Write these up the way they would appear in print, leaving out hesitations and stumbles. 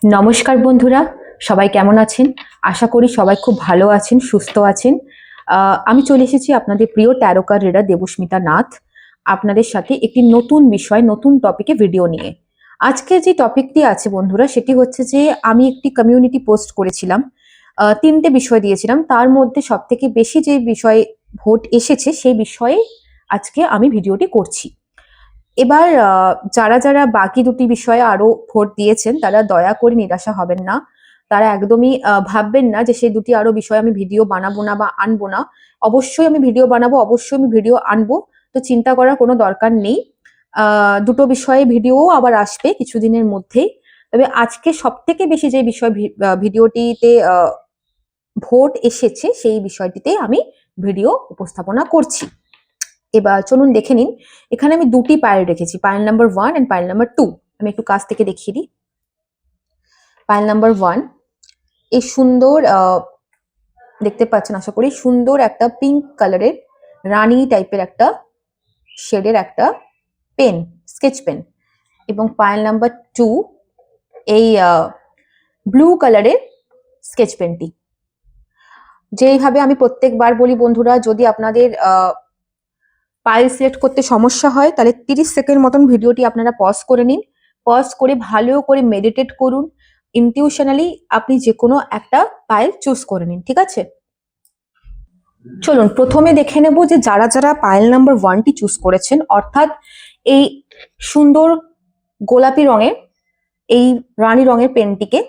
নমস্কার বন্ধুরা, সবাই কেমন আছেন? আশা করি সবাই খুব ভালো আছেন, সুস্থ আছেন। আমি চলে এসেছি আপনাদের প্রিয় ট্যারোকার রিডার দেবস্মিতা নাথ, আপনাদের সাথে একটি নতুন বিষয়, নতুন টপিকে ভিডিও নিয়ে। আজকে যে টপিকটি আছে বন্ধুরা, সেটি হচ্ছে যে আমি একটি কমিউনিটি পোস্ট করেছিলাম, 3টে বিষয় দিয়েছিলাম। তার মধ্যে সবথেকে বেশি যে বিষয়ে ভোট এসেছে সেই বিষয়ে আজকে আমি ভিডিওটি করছি। এবার যারা যারা বাকি দুটি বিষয়ে আরো ভোট দিয়েছেন তারা দয়া করে নিরাশা হবেন না। তারা একদমই ভাববেন না যে সেই দুটি আরো বিষয়ে আমি ভিডিও বানাবো না বা আনবো না। অবশ্যই আমি ভিডিও বানাবো, অবশ্যই আমি ভিডিও আনবো। তো চিন্তা করার কোনো দরকার নেই। দুটো বিষয়ে ভিডিও আবার আসবে কিছুদিনের মধ্যেই। তবে আজকে সব থেকে বেশি যে বিষয় ভিডিওটিতে ভোট এসেছে সেই বিষয়টিতে আমি ভিডিও উপস্থাপনা করছি। এবার চলুন দেখে নিন। এখানে আমি দুটি পাইল রেখেছি, pile number 1 and pile number 2। আমি একটু কাছ থেকে দেখিয়ে দিই। পাইল নাম্বার 1 এই সুন্দর দেখতে পাচ্ছেন আশা করি, সুন্দর একটা পিঙ্ক কালারের রানী টাইপের একটা শেডের একটা পেন, স্কেচ পেন। এবং পাইল নাম্বার 2 এই ব্লু কালারের স্কেচ পেনটি। যেইভাবে আমি প্রত্যেকবার বলি বন্ধুরা, যদি আপনাদের পাইল সিলেক্ট করতে সমস্যা হয় তাহলে 30 সেকেন্ড মতন ভিডিওটি আপনারা পজ করে নিন। পজ করে ভালো করে মেডিটেট করুন। ইনটিউশনালি আপনি যে কোনো একটা পাইল চুজ করে নিন, ঠিক আছে? চলুন প্রথমে দেখে নেব যে যারা যারা পাইল নাম্বার 1টি চুজ করেছেন, অর্থাৎ এই সুন্দর গোলাপি রঙের এই রানী রঙের পেনটিকে,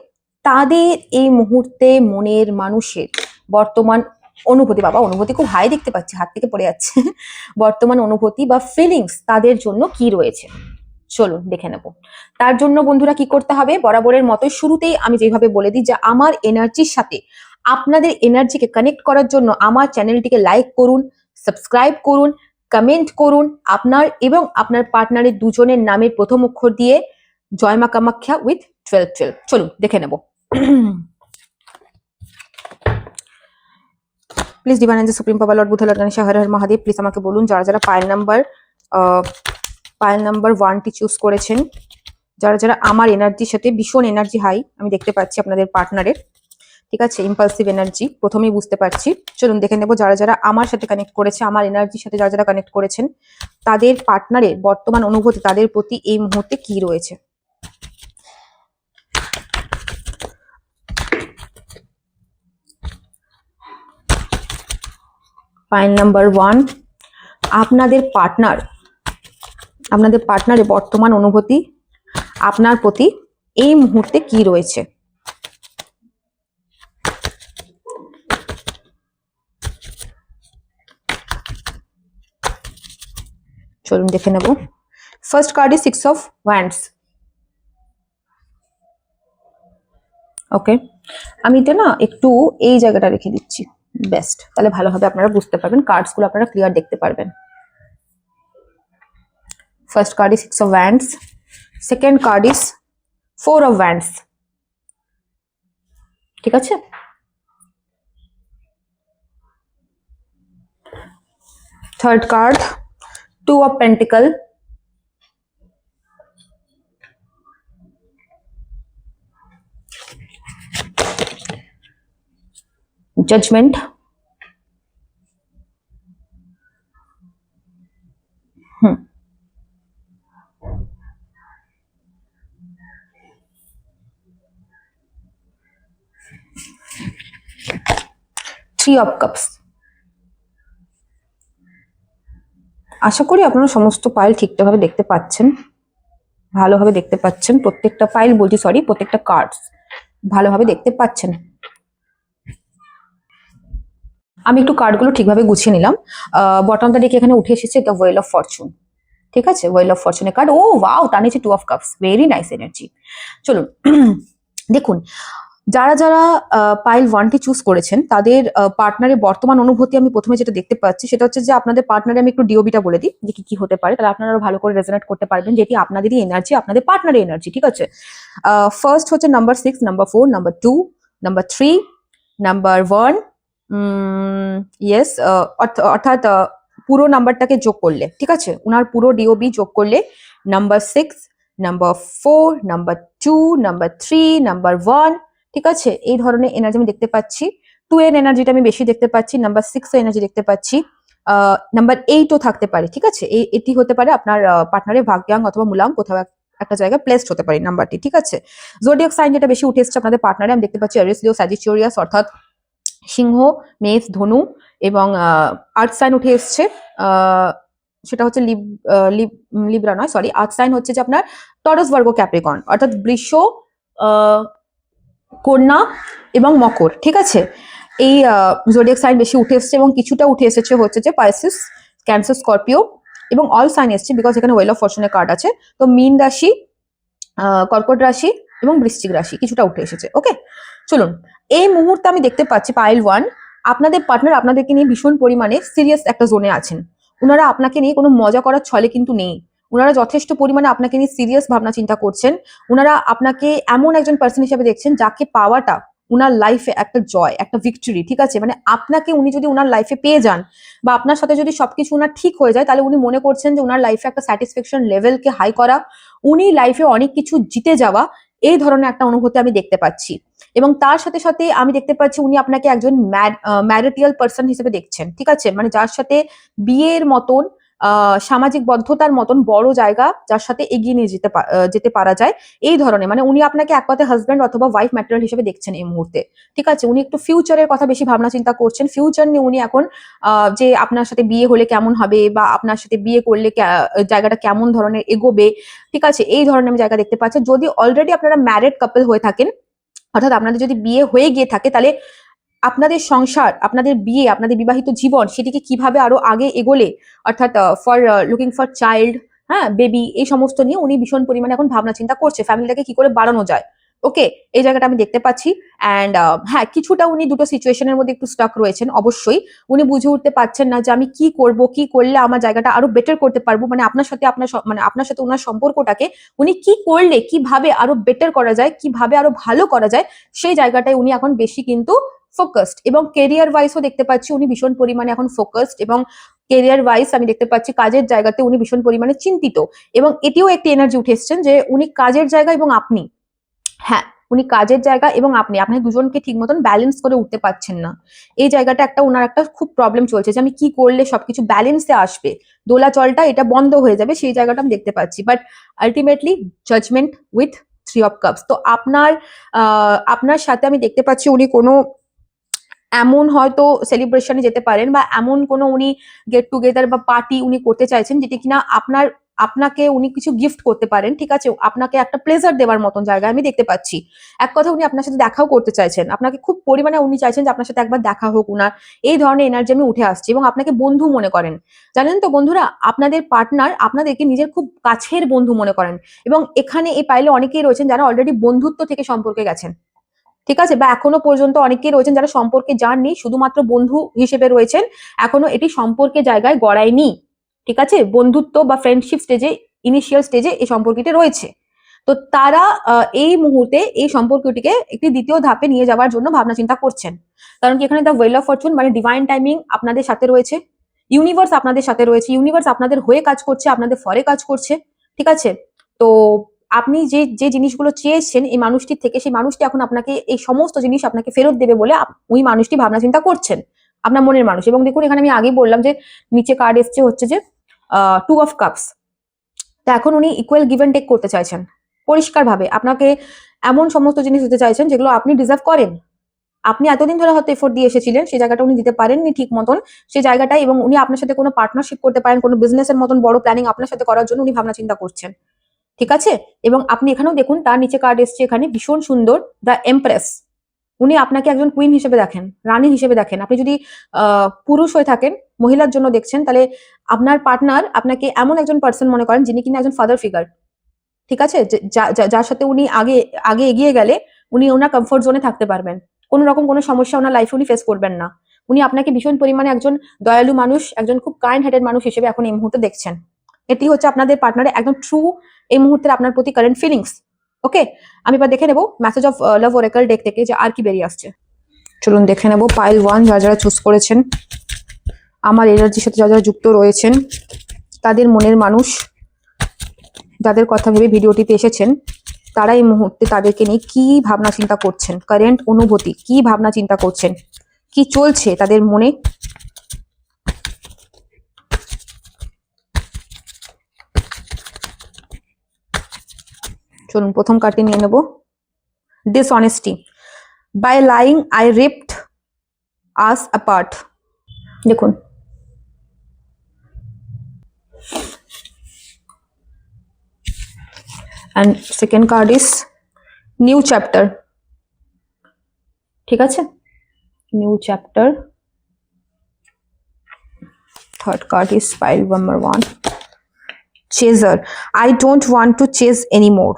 তাদের এই মুহূর্তে মনের মানুষের বর্তমান অনুভূতি, বাবা অনুভূতি খুব হাই দেখতে পাচ্ছি, হাত থেকে পড়ে যাচ্ছে, বর্তমান অনুভূতি বা ফিলিংস তাদের জন্য কি রয়েছে চলুন দেখে নেব। তার জন্য বন্ধুরা কি করতে হবে, বরাবরের মতোই শুরুতেই আমি যেভাবে বলে দিই যে আমার এনার্জির সাথে আপনাদের এনার্জিকে কানেক্ট করার জন্য আমার চ্যানেলটিকে লাইক করুন, সাবস্ক্রাইব করুন, কমেন্ট করুন আপনার এবং আপনার পার্টনারের দুজনের নামের প্রথম অক্ষর দিয়ে জয় মা কামাখ্যা উইথ 1212। চলুন দেখে নেব। Please divine Angel supreme power Lord Buddha Lord Ganesh Har Har Mahadev, please আমাকে বলুন যারা যারা পাইল নাম্বার 1টি চুজ করেছেন, যারা যারা আমার এনার্জির সাথে ভীষণ এনার্জি হাই আমি দেখতে পাচ্ছি আপনাদের পার্টনারের, ঠিক আছে, ইম্পালসিভ এনার্জি প্রথমেই বুঝতে পারছি। চলুন দেখে নেব যারা যারা আমার সাথে কানেক্ট করেছে, আমার এনার্জির সাথে যারা যারা কানেক্ট করেছেন, তাদের পার্টনারের বর্তমান অনুভূতি তাদের প্রতি এই মুহূর্তে কি রয়েছে। পাইল নাম্বার 1 আপনাদের পার্টনারের বর্তমান অনুভূতি আপনার প্রতি এই মুহূর্তে কি রয়েছে। চলুন দেখে নেব। First card is 6 of wands. Okay, আমি এটা না একটু এই জায়গাটা রেখে দিচ্ছি, বেস্ট, তাহলে ভালোভাবে আপনারা বুঝতে পারবেন, কার্ডস গুলো আপনারা ক্লিয়ার দেখতে পারবেন। First card is 6 of wands, second card is 4 of wands, ঠিক আছে। Third card 2 of pentacle, judgement, 3 of cups. আশা করি আপনারা সমস্ত পাইল ঠিকঠাকভাবে দেখতে পাচ্ছেন, ভালোভাবে দেখতে পাচ্ছেন, প্রত্যেকটা পাইল বলছি, সরি, প্রত্যেকটা কার্ডস ভালোভাবে দেখতে পাচ্ছেন। আমি একটু কার্ডগুলো ঠিকভাবে গুছিয়ে নিলাম। বটমটা দেখে এখানে উঠে এসেছে দ্য ওয়েল অফ ফরচুন, ঠিক আছে, ওয়েল অফ ফরচুনের কার্ড। ও ওয়াও, টানেছে 2 of cups, very nice energy. চলুন দেখুন, যারা যারা পাইল 1টি চুজ করেছেন তাদের পার্টনারের বর্তমান অনুভূতি আমি প্রথমে যেটা দেখতে পাচ্ছি সেটা হচ্ছে যে আপনাদের পার্টনারে, আমি একটু ডিওবিটা বলে দিই যে কি কি হতে পারে, তাহলে আপনারা ভালো করে রেজোনেট করতে পারবেন যেটি আপনাদেরই এনার্জি, আপনাদের পার্টনারের এনার্জি, ঠিক আছে। ফার্স্ট হচ্ছে number 6, number 4, number 2, number 3, number 1, yes, অর্থাৎ পুরো নাম্বারটাকে যোগ করলে, ঠিক আছে, উনার পুরো ডিওবি যোগ করলে number 6, number 4, number 2, number 3, number 1, ঠিক আছে? এই ধরনের এনার্জি আমি দেখতে পাচ্ছি। 2 এর এনার্জিটা আমি বেশি দেখতে পাচ্ছি, নাম্বার 6 এর এনার্জি দেখতে পাচ্ছি, নাম্বার 8 ও থাকতে পারে, ঠিক আছে? এটি হতে পারে আপনার পার্টনারের ভাগ্যাং অথবা মূলাং কোথাও একটা জায়গায় প্লেসড হতে পারে নাম্বারটি, ঠিক আছে? জোডিয়াক সাইন যেটা বেশি উঠে এসেছে আপনাদের পার্টনারে আমি দেখতে পাচ্ছি এরিস, লিও, স্যাজিটেরিয়াস অর্থাৎ সিংহ, মেষ, ধনু এবং আর্থ সাইন উঠে এসছে। সেটা হচ্ছে লিব্রা নয়, সরি, আর্থ সাইন হচ্ছে যে আপনার টরাস, ভার্গো, ক্যাপ্রিকর্ন অর্থাৎ বৃষ, কন্যা এবং মকর, ঠিক আছে? এই জোডিয়াক সাইন বেশি উঠে এসছে এবং কিছুটা উঠে এসেছে হচ্ছে যে পাইসিস, ক্যান্সার, স্করপিও এবং অল সাইন এসছে বিকজ এখানে ওয়েল অফ ফরচুনের কার্ড আছে। তো মীন রাশি, কর্কট রাশি এবং বৃশ্চিক রাশি কিছুটা উঠে এসেছে। ওকে, চলুন, এই মুহূর্তে আমি দেখতে পাচ্ছি পাইল 1 আপনাদের পার্টনার আপনাদেরকে নিয়ে ভীষণ পরিমাণে সিরিয়াস একটা জোনে আছেন। ওনারা আপনাকে নিয়ে কোনো মজা করার ছলে কিন্তু নেই। ওনারা যথেষ্ট পরিমাণে আপনাকে নিয়ে সিরিয়াস ভাবনা চিন্তা করছেন। ওনারা আপনাকে এমন একজন পার্সন হিসেবে দেখছেন যাকে পাওয়াটা উনার লাইফে একটা জয়, একটা ভিক্টরি, ঠিক আছে? মানে আপনাকে উনি যদি উনার লাইফে পেয়ে যান বা আপনার সাথে যদি সবকিছু উনার ঠিক হয়ে যায় তাহলে উনি মনে করছেন যে উনার লাইফে একটা স্যাটিসফ্যাকশন লেভেলকে হাই করা, উনি লাইফে অনেক কিছু জিতে যাওয়া, এই ধরনের একটা অনুভূতি আমি দেখতে পাচ্ছি। এবং তার সাথে সাথে আমি দেখতে পাচ্ছি উনি আপনাকে একজন ম্যারিটাল পার্সন হিসেবে দেখছেন, ঠিক আছে? মানে যার সাথে বিয়ের মতন সামাজিক বদ্ধতার মতন বড় জায়গা যার সাথে এগিয়ে নিয়ে যেতে পারা যায়, এই ধরনের, মানে উনি আপনাকে এক কথায় হাজব্যান্ড অথবা ওয়াইফ ম্যাটেরিয়াল হিসেবে দেখছেন এই মুহূর্তে, ঠিক আছে? উনি একটু ফিউচারের কথা বেশি ভাবনা চিন্তা করছেন। ফিউচার নিয়ে উনি এখন যে আপনার সাথে বিয়ে হলে কেমন হবে বা আপনার সাথে বিয়ে করলে জায়গাটা কেমন ধরনের এগোবে, ঠিক আছে? এই ধরনের আমি জায়গা দেখতে পাচ্ছি। যদি অলরেডি আপনারা ম্যারিড কাপল হয়ে থাকেন, অর্থাৎ আপনাদের যদি বিয়ে হয়ে গিয়ে থাকে, তাহলে আপনাদের সংসার, আপনাদের বিয়ে, আপনাদের বিবাহিত জীবন সেটিকে কিভাবে আরো আগে এগোলে, অর্থাৎ ফর লুকিং ফর চাইল্ড, হ্যাঁ, বেবি, এই সমস্ত নিয়ে উনি ভীষণ পরিমাণে এখন ভাবনা চিন্তা করছে, ফ্যামিলিটাকে কি করে বাড়ানো যায়। ওকে, এই জায়গাটা আমি দেখতে পাচ্ছি। অ্যান্ড হ্যাঁ, কিছুটা উনি দুটো সিচুয়েশনের মধ্যে একটু স্টাক রয়েছেন। অবশ্যই উনি বুঝে উঠতে পারছেন না যে আমি কি করব, কি করলে আমার জায়গাটা আরো বেটার করতে পারবো, মানে আপনার সাথে আপনার সাথে ওনার সম্পর্কটাকে উনি কি করলে কিভাবে আরো বেটার করা যায়, কিভাবে আরো ভালো করা যায়, সেই জায়গাটায় উনি এখন বেশি কিন্তু ফোকাসড। এবং কেরিয়ার ওয়াইজও দেখতে পাচ্ছি উনি ভীষণ পরিমাণে এখন ফোকাসড এবং কেরিয়ার ওয়াইজ আমি দেখতে পাচ্ছি কাজের জায়গাতে উনি ভীষণ পরিমাণে চিন্তিত। এবং এটিও একটি এনার্জি উঠে এসছেন যে উনি কাজের জায়গা এবং আপনি, হ্যাঁ, উনি কাজের জায়গা এবং আপনি দুজনকে ঠিক মতন ব্যালেন্স করে উঠতে পারছেন না। এই জায়গাটা ওনার একটা খুব প্রবলেম চলছে যে আমি কি করলে সবকিছু ব্যালেন্সে আসবে, দোলাচলটা এটা বন্ধ হয়ে যাবে, সেই জায়গাটা আমি দেখতে পাচ্ছি। But ultimately judgement with 3 of cups. তো আপনার সাথে আমি দেখতে পাচ্ছি উনি কোনো এমন হয়তো সেলিব্রেশনে যেতে পারেন বা এমন কোনো উনি গেট টুগেদার বা পার্টি উনি করতে চাইছেন যেটি কিনা আপনাকে উনি কিছু গিফট করতে পারেন, ঠিক আছে? আপনাকে একটা প্লেজার দেওয়ার মতন জায়গায় আমি দেখতে পাচ্ছি। এক কথা উনি আপনার সাথে দেখাও করতে চাইছেন, আপনাকে খুব পরিমাণে উনি চাইছেন যে আপনার সাথে একবার দেখা হোক উনার, এই ধরনের এনার্জি আমি উঠে আসছি। এবং আপনাকে বন্ধু মনে করেন, জানেন তো বন্ধুরা, আপনাদের পার্টনার আপনাদেরকে নিজের খুব কাছের বন্ধু মনে করেন। এবং এখানে এই পাইলে অনেকেই রয়েছেন যারা অলরেডি বন্ধুত্ব থেকে সম্পর্কে গেছেন, ঠিক আছে? বা এখনো পর্যন্ত অনেকেই রয়েছেন যারা সম্পর্কে যাননি, শুধুমাত্র বন্ধু হিসেবে রয়েছেন, এখনো এটি সম্পর্কে জায়গায় গড়ায়নি, ঠিক আছে? বন্ধুত্ব বা ফ্রেন্ডশিপ স্টেজে, ইনিশিয়াল স্টেজে এই সম্পর্কটি রয়েছে। তো তারা এই মুহূর্তে এই সম্পর্কটিকে একটি দ্বিতীয় ধাপে নিয়ে যাওয়ার জন্য ভাবনা চিন্তা করছেন। কারণ কি এখানে দ্য ওয়েল অফ ফরচুন, মানে ডিভাইন টাইমিং আপনাদের সাথে রয়েছে, ইউনিভার্স আপনাদের সাথে রয়েছে, ইউনিভার্স আপনাদের হয়ে কাজ করছে, আপনাদের ফরে কাজ করছে, ঠিক আছে? তো আপনি যে জিনিসগুলো চেয়েছেন এই মানুষটির থেকে, সেই মানুষটি এখন আপনাকে এই সমস্ত জিনিস আপনাকে ফেরত দেবে বলে ওই মানুষটি ভাবনা চিন্তা করছেন, আপনার মনের মানুষ। এবং দেখুন এখানে আমি আগেই বললাম যে নিচে কার্ড এসছে হচ্ছে যে 2 অফ কাপস। তো এখন উনি ইকুয়াল গিভ এন্ড টেক করতে চাইছেন, পরিষ্কারভাবে আপনাকে এমন সমস্ত জিনিস দিতে চাইছেন যেগুলো আপনি ডিজার্ভ করেন। আপনি এতদিন ধরে হয়তো এফোর্ট দিয়ে এসেছিলেন, সেই জায়গাটা উনি দিতে পারেননি ঠিক মতন, সেই জায়গাটাই। এবং উনি আপনার সাথে কোনো পার্টনারশিপ করতে পারেন, কোনো বিজনেসের মতন বড় প্ল্যানিং আপনার সাথে করার জন্য উনি ভাবনা চিন্তা করছেন, ঠিক আছে? এবং আপনি এখানেও দেখুন তার নিচে কার্ড এসছে এখানে ভীষণ সুন্দর, দ্য এমপ্রেস। উনি আপনাকে একজন কুইন হিসেবে দেখেন, রানী হিসেবে দেখেন। আপনি যদি পুরুষ হয়ে থাকেন, মহিলার জন্য দেখছেন, তাহলে আপনার পার্টনার আপনাকে এমন একজন পার্সন মনে করেন যিনি কিনা একজন ফাদার ফিগার, ঠিক আছে? যার সাথে উনি আগে এগিয়ে গেলে উনি ওনার কমফোর্ট জোনে থাকতে পারবেন, কোনো রকম কোনো সমস্যা ওনার লাইফে উনি ফেস করবেন না। উনি আপনাকে ভীষণ পরিমাণে একজন দয়ালু মানুষ, একজন খুব কাইন্ড হার্টেড মানুষ হিসেবে এখন এই মুহূর্তে দেখছেন। এটি হচ্ছে আপনাদের পার্টনারের একদম ট্রু এই মুহূর্তের আপনার প্রতি কারেন্ট ফিলিংস। ওকে, আমি এবার দেখে নেব message of love oracle deck থেকে যে আর কি বেরিয়ে আসছে। চলুন দেখে নেব পাইল 1 যারা চুজ করেছেন, আমার এনার্জির সাথে যারা যুক্ত রয়েছেন, তাদের মনের মানুষ যাদের কথা ভেবে ভিডিওটিতে এসেছেন তারা এই মুহূর্তে তাদেরকে নিয়ে কি ভাবনা চিন্তা করছেন, কারেন্ট অনুভূতি কি ভাবনা চিন্তা করছেন, কি চলছে তাদের মনে। চলুন প্রথম কার্ডটি নিয়ে নেব। Dishonesty, by lying I ripped us apart. দেখুন and second card is new chapter, ঠিক আছে, new chapter. Third card is pile number 1, chaser, I don't want to chase anymore.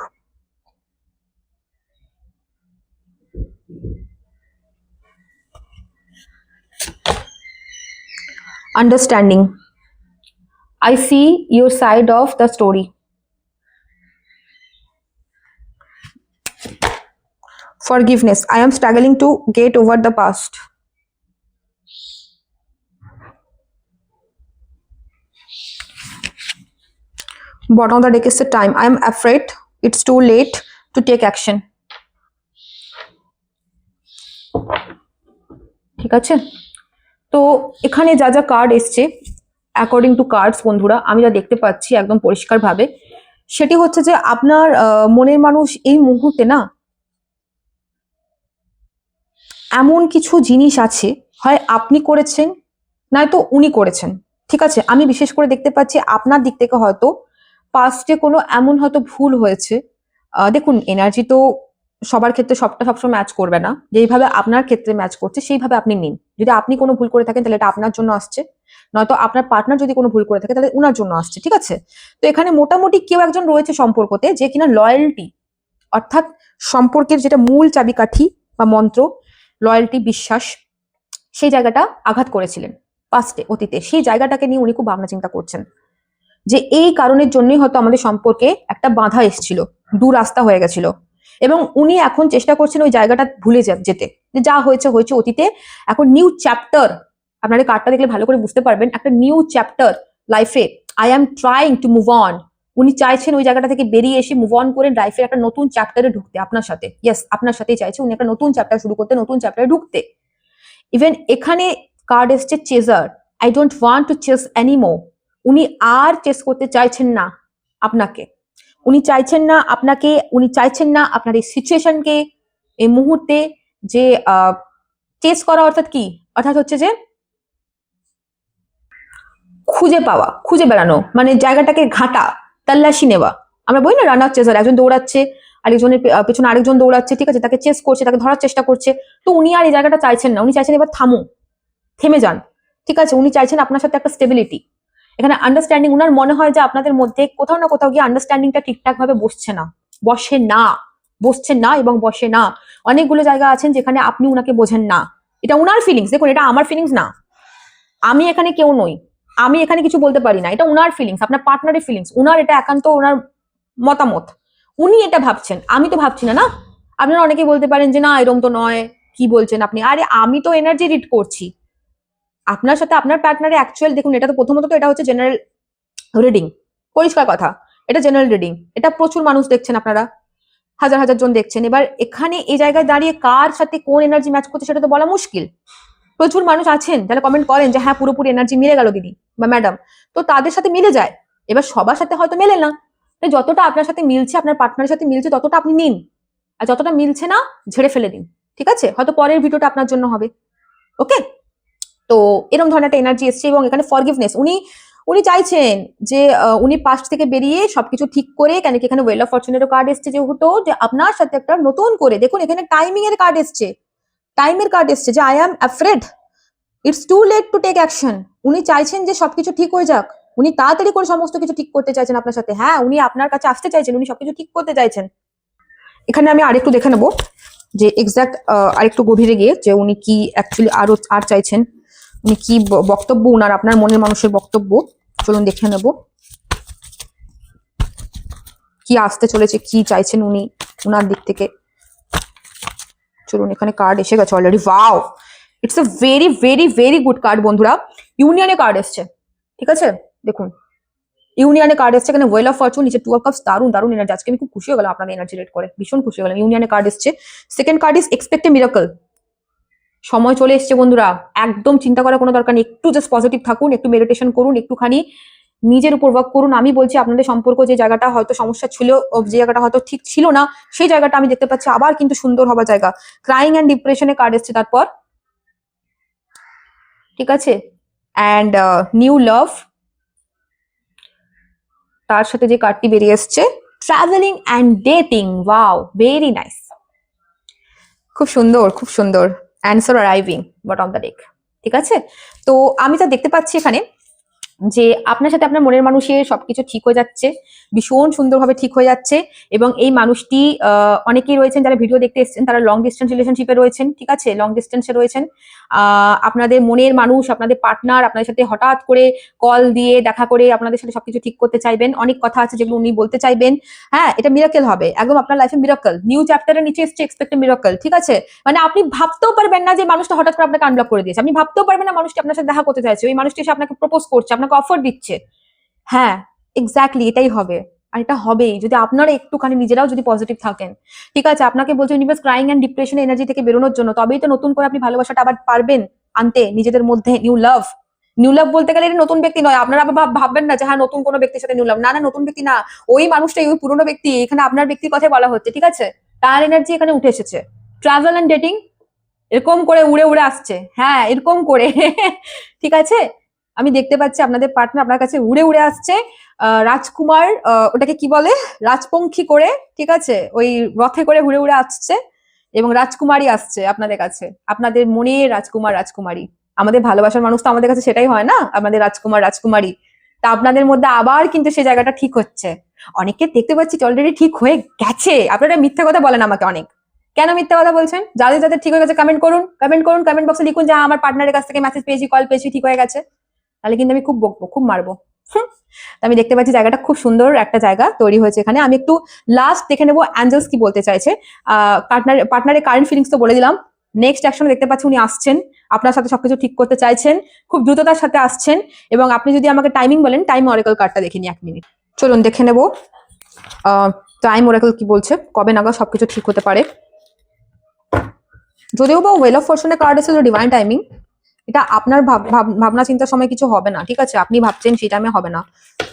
Understanding, I see your side of the story. Forgiveness, I am struggling to get over the past. Bottom of the deck is the time, I am afraid it's too late to take action. ঠিক আছে, তো এখানে যা যা card এসছে according to cards বন্ধুরা, আমি যা দেখতে পাচ্ছি একদম পরিষ্কারভাবে, সেটি হচ্ছে যে আপনার মনের মানুষ এই মুহূর্তে না এমন কিছু জিনিস আছে, হয় আপনি করেছেন নয়তো উনি করেছেন। ঠিক আছে, আমি বিশেষ করে দেখতে পাচ্ছি আপনার দিক থেকে হয়তো পাস্টে কোনো এমন হয়তো ভুল হয়েছে। দেখুন এনার্জি তো সবার ক্ষেত্রে সবটা সবসময় ম্যাচ করবে না, যেইভাবে আপনার ক্ষেত্রে ম্যাচ করছে সেইভাবে আপনি নিন। যদি আপনি কোনো ভুল করে থাকেন তাহলে এটা আপনার জন্য আসছে, নয়তো আপনার পার্টনার যদি কোনো ভুল করে থাকে তাহলে উনার জন্য আসছে। ঠিক আছে, তো এখানে মোটামুটি কেউ একজন রয়েছে সম্পর্কতে যে কিনা লয়্যালটি, অর্থাৎ সম্পর্কের যেটা মূল চাবিকাঠি বা মন্ত্র, লয়্যালটি, বিশ্বাস, সেই জায়গাটা আঘাত করেছিলেন পাস্টে, অতীতে। সেই জায়গাটাকে নিয়ে উনি খুব ভাবনা চিন্তা করছেন যে এই কারণের জন্যই হয়তো আমাদের সম্পর্কে একটা বাধা এসেছিল, দু রাস্তা হয়ে গেছিল, এবং উনি এখন চেষ্টা করছেন ওই জায়গাটা ভুলে যেতে, যে যা হয়েছে হয়েছে অতীতে, এখন নিউ চ্যাপ্টার। আপনারা কার্ডটা দেখলে ভালো করে বুঝতে পারবেন, একটা নিউ চ্যাপ্টার লাইফে, I am trying to move on. উনি চাইছেন ওই জায়গাটা থেকে বেরিয়ে এসে মুভ অন করে লাইফের একটা নতুন চ্যাপ্টারে ঢুকতে আপনার সাথে। ইয়েস, আপনার সাথেই চাইছে উনি একটা নতুন চ্যাপ্টার শুরু করতে, নতুন চ্যাপ্টারে ঢুকতে। ইভেন এখানে কার্ড এসছে chaser, I don't want to chase anymore. উনি আর চেস করতে চাইছেন না আপনাকে, উনি চাইছেন না আপনাকে, উনি চাইছেন না আপনার এই সিচুয়েশনকে এই মুহূর্তে যে চেস করা, অর্থাৎ কি, অর্থাৎ হচ্ছে যে খুঁজে পাওয়া, খুঁজে বেড়ানো, মানে জায়গাটাকে ঘাটা, তল্লাশি নেওয়া। আমরা বলি না রানার চেজার, একজন দৌড়াচ্ছে আরেকজনের পেছনে আরেকজন দৌড়াচ্ছে, ঠিক আছে, তাকে চেস করছে, তাকে ধরার চেষ্টা করছে। তো উনি আর এই জায়গাটা চাইছেন না, উনি চাইছেন এবার থামুন, থেমে যান। ঠিক আছে, উনি চাইছেন আপনার সাথে একটা স্টেবিলিটি, এখানে আন্ডারস্ট্যান্ডিং। উনার মনে হয় যে আপনাদের মধ্যে কোথাও না কোথাও গিয়ে আন্ডারস্ট্যান্ডিংটা ঠিকঠাক ভাবে বসছে না, বসছে না এবং বসে না। অনেকগুলো জায়গা আছেন যেখানে আপনি উনাকে বোঝেন না। এটা উনার ফিলিংস, দেখুন এটা আমার ফিলিংস না, আমি এখানে কেউ নই, আমি এখানে কিছু বলতে পারি না, এটা উনার ফিলিংস, আপনার পার্টনারের ফিলিংস, উনার এটা একান্ত ওনার মতামত, উনি এটা ভাবছেন, আমি তো ভাবছি না। না, আপনারা অনেকেই বলতে পারেন যে না এরকম তো নয়, কি বলছেন আপনি, আরে আমি তো এনার্জি রিড করছি আপনার সাথে আপনার পার্টনারে অ্যাকচুয়াল। দেখুন এটা তো প্রথমত তো এটা হচ্ছে জেনারেল রিডিং, পরিষ্কার কথা, এটা জেনারেল রিডিং, এটা প্রচুর মানুষ দেখছেন, আপনারা হাজার হাজার জন দেখছেন। এবার এখানে এই জায়গায় দাঁড়িয়ে কার সাথে কোন এনার্জি ম্যাচ করছে সেটা তো বলা মুশকিল। প্রচুর মানুষ আছেন যারা কমেন্ট করেন যে হ্যাঁ পুরোপুরি এনার্জি মিলে গেল দিদি বা ম্যাডাম, তো তাদের সাথে মিলে যায়, এবার সবার সাথে হয়তো মেলে না। যতটা আপনার সাথে মিলছে, আপনার পার্টনারের সাথে মিলছে, ততটা আপনি নিন, আর যতটা মিলছে না ঝেড়ে ফেলে দিন। ঠিক আছে, হয়তো পরের ভিডিওটা আপনার জন্য হবে। ওকে, তো এরকম ধরনের একটা এনার্জি এসছে। এবং এখানে ফরগিভনেস, উনি চাইছেন যে উনি পাস্ট থেকে বেরিয়ে সবকিছু ঠিক করে, কেন কি এখানে ওয়েল অফ ফরচুনেরও কার্ড এসছে, যেহেতু যে আপনার সাথে একটা নতুন করে, দেখুন এখানে টাইমিং এর কার্ড এসছে, টাইমের কার্ড এসছে যে I am afraid it's too late to take action. উনি চাইছেন যে সবকিছু ঠিক হয়ে যাক, উনি তাড়াতাড়ি করে সমস্ত কিছু ঠিক করতে চাইছেন আপনার সাথে। হ্যাঁ, উনি আপনার কাছে আসতে চাইছেন, উনি সবকিছু ঠিক করতে চাইছেন। এখানে আমি আরেকটু দেখে নেবো যে এক্সাক্ট আরেকটু গভীরে গিয়ে যে উনি কি অ্যাকচুয়ালি আর চাইছেন, উনি কি বক্তব্য, উনার আপনার মনের মানুষের বক্তব্য। চলুন দেখে নেব কি আসতে চলেছে, কি চাইছেন উনি উনার দিক থেকে। চলুন, এখানে কার্ড এসে গেছে already. Wow, it's a very very very good card বন্ধুরা। ইউনিয়নে কার্ড এসছে, ঠিক আছে, দেখুন ইউনিয়নে কার্ড এসছে, এখানে ওয়েল অফ ফরচুন, নিচে 2 অফ কাপস, দারুণ দারুণ এনার্জি। আজকে আমি খুব খুশি হয়ে গেলাম আপনাদের এনার্জি রেট করে, ভীষণ খুশি হয়ে গেলাম। ইউনিয়নে কার্ড এসছে। Second card is expect A miracle. সময় চলে এসছে বন্ধুরা, একদম চিন্তা করার কোনো দরকার নেই। একটু জাস্ট পজিটিভ থাকুন, একটু মেডিটেশন করুন, একটুখানি নিজের উপর ওয়ার্ক করুন। আমি বলছি আপনাদের সম্পর্ক যে জায়গাটা হয়তো সমস্যা ছিল, যে জায়গাটা হয়তো ঠিক ছিল না, সেই জায়গাটা আমি দেখতে পাচ্ছি আবার কিন্তু সুন্দর হবার জায়গা। ক্রাইং অ্যান্ড ডিপ্রেশনে কার্ড এসছে তারপর, ঠিক আছে, অ্যান্ড নিউ লাভ। তার সাথে যে কার্ডটি বেরিয়ে এসছে, travelling and dating. Wow, very nice, খুব সুন্দর খুব সুন্দর। Answer arriving, bottom of the day. ঠিক আছে, তো আমি যা দেখতে পাচ্ছি এখানে যে আপনার সাথে আপনার মনের মানুষের সবকিছু ঠিক হয়ে যাচ্ছে, ভীষণ সুন্দরভাবে ঠিক হয়ে যাচ্ছে। এবং এই মানুষটি অনেকেই রয়েছেন যারা ভিডিও দেখতে এসেছেন, তারা লং ডিস্টেন্স রিলেশনশিপে রয়েছেন, ঠিক আছে, লং ডিস্টেন্সে রয়েছেন। আপনাদের মনের মানুষ, আপনাদের পার্টনার আপনাদের সাথে হঠাৎ করে কল দিয়ে দেখা করে আপনাদের সাথে সবকিছু ঠিক করতে চাইবেন। অনেক কথা আছে যেগুলো উনি বলতে চাইবেন। হ্যাঁ, এটা মিরাকেল হবে একদম আপনার লাইফে, মিরাকেল। নিউ চ্যাপ্টারের নিচে এসছে এক্সপেক্ট মিরাকেল, ঠিক আছে। মানে আপনি ভাবতেও পারবেন না যে মানুষটা হঠাৎ করে আপনাকে আনব্লক করে দিয়েছে, আপনি ভাবতেও পারবেন না মানুষটি আপনার সাথে দেখা করতে চাইছে, ওই মানুষটি এসে আপনাকে প্রপোজ করছে, আপনাকে অফার দিচ্ছে। হ্যাঁ, এক্স্যাক্টলি এটাই হবে, আর এটা হবেই যদি আপনারা একটুখানি নিজেরাও যদি পজিটিভ থাকেন। ঠিক আছে, আপনাকে বলছে universe crying and depression energy থেকে বেরোনোর জন্য, তবেই তো নতুন করে আপনি ভালোবাসাটা আবার পারবেন আনতে নিজেদের মধ্যে। নিউ লাভ, নিউ লাভ বলতে গেলে এটা নতুন ব্যক্তি নয়। আপনারা আবার ভাববেন না যে হ্যাঁ নতুন কোনো ব্যক্তির সাথে নিউ লাভ, না না, নতুন ব্যক্তি না, ওই মানুষটাই, ওই পুরনো ব্যক্তি, এখানে আপনার ব্যক্তির কথাই বলা হচ্ছে, ঠিক আছে। তার এনার্জি এখানে উঠে এসেছে। ট্রাভেল অ্যান্ড ডেটিং, এরকম করে উড়ে উড়ে আসছে, হ্যাঁ এরকম করে ঠিক আছে, আমি দেখতে পাচ্ছি আপনাদের পার্টনার আপনার কাছে উড়ে উড়ে আসছে। রাজকুমার, ওটাকে কি বলে, রাজপঙ্খী করে, ঠিক আছে, ওই রথে করে উড়ে উড়ে আসছে, এবং রাজকুমারী আসছে আপনাদের কাছে, আপনাদের মনের রাজকুমার রাজকুমারী। আমাদের ভালোবাসার মানুষ তো আমাদের কাছে সেটাই হয় না, আমাদের রাজকুমার রাজকুমারী। তা আপনাদের মধ্যে আবার কিন্তু সেই জায়গাটা ঠিক হচ্ছে। অনেকে দেখতে পাচ্ছি অলরেডি ঠিক হয়ে গেছে। আপনারা মিথ্যা কথা বলেন আমাকে অনেক, কেন মিথ্যা কথা বলছেন? যাদের যাদের ঠিক হয়ে গেছে কমেন্ট করুন, কমেন্ট করুন, কমেন্ট বক্সে লিখুন যে আমার পার্টনারের কাছ থেকে মেসেজ পেয়েছি, কল পেয়েছি, ঠিক হয়ে গেছে। তাহলে কিন্তু আমি খুব বকবো, খুব মারবো। আমি দেখতে পাচ্ছি জায়গাটা খুব সুন্দর একটা জায়গা তৈরি হয়েছে এখানে। আমি একটু লাস্ট দেখে নেবো অ্যাঞ্জেলস কি বলতে চাইছে। পার্টনারের কারেন্ট ফিলিংস তো বলে দিলাম। নেক্সট অ্যাকশনে দেখতে পাচ্ছি উনি আসছেন, আপনার সাথে সবকিছু ঠিক করতে চাইছেন, খুব দ্রুততার সাথে আসছেন। এবং আপনি যদি আমাকে টাইমিং বলেন, টাইম অরেকল কার্ডটা দেখে নিই 1 মিনিট। চলুন দেখে নেবো টাইম অরেকল কি বলছে, কবে নাগাদ সবকিছু ঠিক হতে পারে। যদিও বা ওয়েল অফ ফরচুনের কার্ড এসেছিল ডিভাইন টাইমিং, এটা আপনার ভাবনা চিন্তার সময় কিছু হবে না, ঠিক আছে। আপনি ভাবছেন সেই টাইমে হবে না,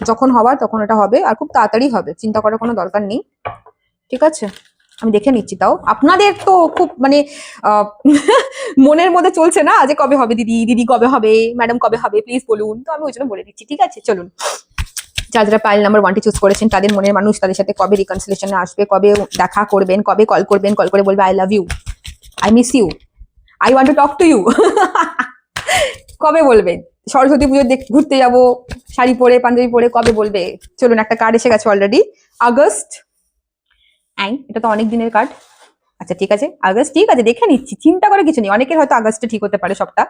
যখন হবার তখন এটা হবে, আর খুব তাড়াতাড়ি হবে, চিন্তা করার কোনো দরকার নেই, ঠিক আছে। আমি দেখে নিচ্ছি, তাও আপনাদের তো খুব মানে মনের মধ্যে চলছে না যে কবে হবে দিদি, দিদি কবে হবে, ম্যাডাম কবে হবে, প্লিজ বলুন। তো আমি ওই জন্য বলে দিচ্ছি, ঠিক আছে। চলুন, যারা পাইল নাম্বার 1টি চুজ করেছেন, তাদের মনের মানুষ তাদের সাথে কবে রিকনসিলেশনে আসবে, কবে দেখা করবেন, কবে কল করবেন, কল করে বলবে I love you, I miss you, I want to talk to you, কবে বলবেন? সরস্বতী পুজো ঘুরতে যাবো শাড়ি পরে, পাঞ্জাবি পরে, কবে বলবে? চলুন, একটা কার্ড এসে গেছে অলরেডি, আগস্ট। এটা তো অনেক দিনের কার্ড। আচ্ছা ঠিক আছে, আগস্ট, ঠিক আছে, দেখে নিচ্ছি, চিন্তা করে কিছু নেই। অনেকের হয়তো আগস্টে ঠিক হতে পারে সবটা,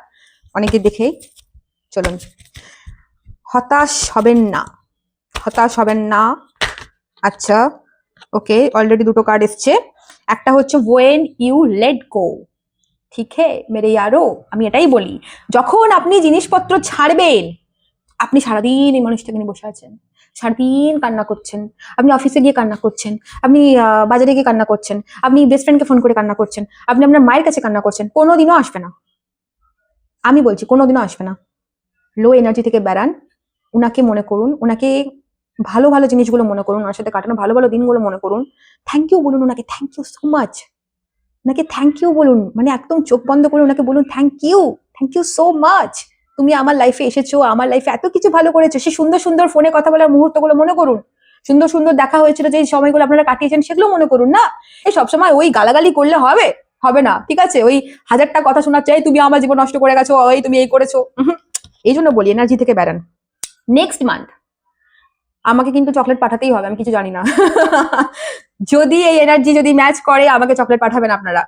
অনেকে দেখে। চলুন, হতাশ হবেন না, হতাশ হবেন না। আচ্ছা ওকে, অলরেডি 2টো কার্ড এসছে। একটা হচ্ছে ওয়েন ইউ লেট গো, ঠিক হে মেরে ইয়ারো। আমি এটাই বলি, যখন আপনি জিনিসপত্র ছাড়বেন, আপনি সারাদিন এই মানুষটাকে নিয়ে বসে আছেন, সারাদিন কান্না করছেন, আপনি অফিসে গিয়ে কান্না করছেন, আপনি বাজারে গিয়ে কান্না করছেন, আপনি বেস্ট ফ্রেন্ডকে ফোন করে কান্না করছেন, আপনি আপনার মায়ের কাছে কান্না করছেন, কোনোদিনও আসবে না। আমি বলছি কোনোদিনও আসবে না। লো এনার্জি থেকে বেরান, উনাকে মনে করুন, উনাকে ভালো ভালো জিনিসগুলো মনে করুন, ওনার সাথে কাটানো ভালো ভালো দিনগুলো মনে করুন, থ্যাংক ইউ বলুন ওনাকে, থ্যাংক ইউ সো মাচ, ওনাকে থ্যাংক ইউ বলুন, মানে একদম চোখ বন্ধ করে ওনাকে বলুন থ্যাংক ইউ সো মাচ, তুমি আমার লাইফে এসেছো, আমার লাইফে এত কিছু ভালো করেছো। সে সুন্দর সুন্দর ফোনে কথা বলার মুহূর্তগুলো মনে করুন, সুন্দর সুন্দর দেখা হয়েছিল যে সময়গুলো আপনারা কাটিয়েছেন, সেগুলো মনে করুন। না এই সবসময় ওই গালাগালি করলে হবে, হবে না, ঠিক আছে। ওই 1000টা কথা শোনার চাই, তুমি আমার জীবন নষ্ট করে গেছো, ওই তুমি এই করেছো, এই জন্য বলি এনার্জি থেকে বেরান। নেক্সট মান্থ আমাকে কিন্তু চকলেট পাঠাতেই হবে, আমি কিছু জানি না। যদি এই এনার্জি যদি ম্যাচ করে আমাকে চকলেট পাঠাবেন আপনারা।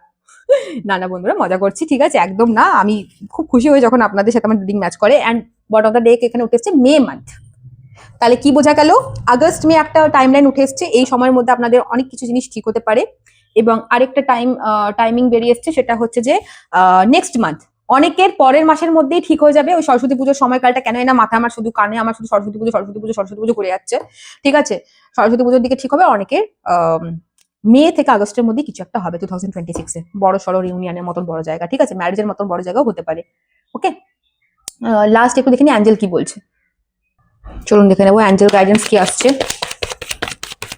না না বন্ধুরা, মজা করছি, ঠিক আছে, একদম না। আমি খুব খুশি হই যখন আপনাদের সাথে আমার রিডিং ম্যাচ করে। And bottom of the deck এখানে উঠেছে মে মান্থ। তাহলে কি বোঝা গেল? আগস্ট মে একটা টাইমলাইন উঠে এসছে, এই সময়ের মধ্যে আপনাদের অনেক কিছু জিনিস ঠিক হতে পারে। এবং আরেকটা টাইমিং বেরিয়ে এসছে, সেটা হচ্ছে যে নেক্সট মান্থ অনেকের পরের মাসের মধ্যেই ঠিক হয়ে যাবে। ওই সরস্বতী পুজোর সময়কালটা কেন না মাথা আমার শুধু কানে আমার শুধু সরস্বতী পুজো সরস্বতী পুজো সরস্বতী পুজো করে যাচ্ছে, ঠিক আছে? সরস্বতী পুজোর দিকে ঠিক হবে। অনেকের মে থেকে আগস্টের মধ্যে কিছু একটা হবে 2026-এ, বড় সড়ো রিউনিয়নের মতন বড় জায়গা, ঠিক আছে? ম্যারেজের মতন বড় জায়গাও হতে পারে। ওকে, লাস্ট একটু দেখে নি অ্যাঞ্জেল কি বলছে। চলুন দেখে নেবো অ্যাঞ্জেল গাইডেন্স কি আসছে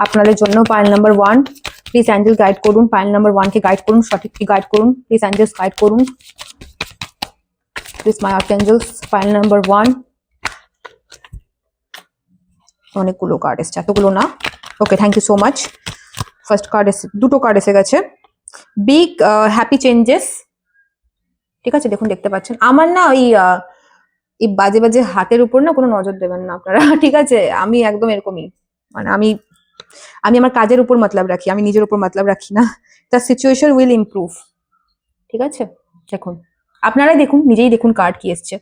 আপনাদের জন্য। Pile number 1, please angel guide করুন। পাইল নাম্বার 1 কে গাইড করুন, সঠিক কি গাইড করুন প্লিজ। অ্যাঞ্জেলস গাইড করুন please, my archangels. Pile number 1, অনেকগুলো কার্ড এসছে, এতগুলো না। Okay, thank you so much. First card এসে, দুটো কার্ড এসে গেছে। বিগ হ্যাপি চেঞ্জেস, ঠিক আছে? দেখুন, দেখতে পাচ্ছেন আমার না ওই এই বাজে বাজে হাতের উপর না কোনো নজর দেবেন না আপনারা, ঠিক আছে? আমি একদম এরকমই, মানে আমি আমার কাজের উপর মতলব রাখি, আমি নিজের উপর মতলব রাখি না। দ্য সিচুয়েশন উইল ইমপ্রুভ, ঠিক আছে? দেখুন, আপনারাই দেখুন, নিজেই দেখুন কার্ড কি এসছে।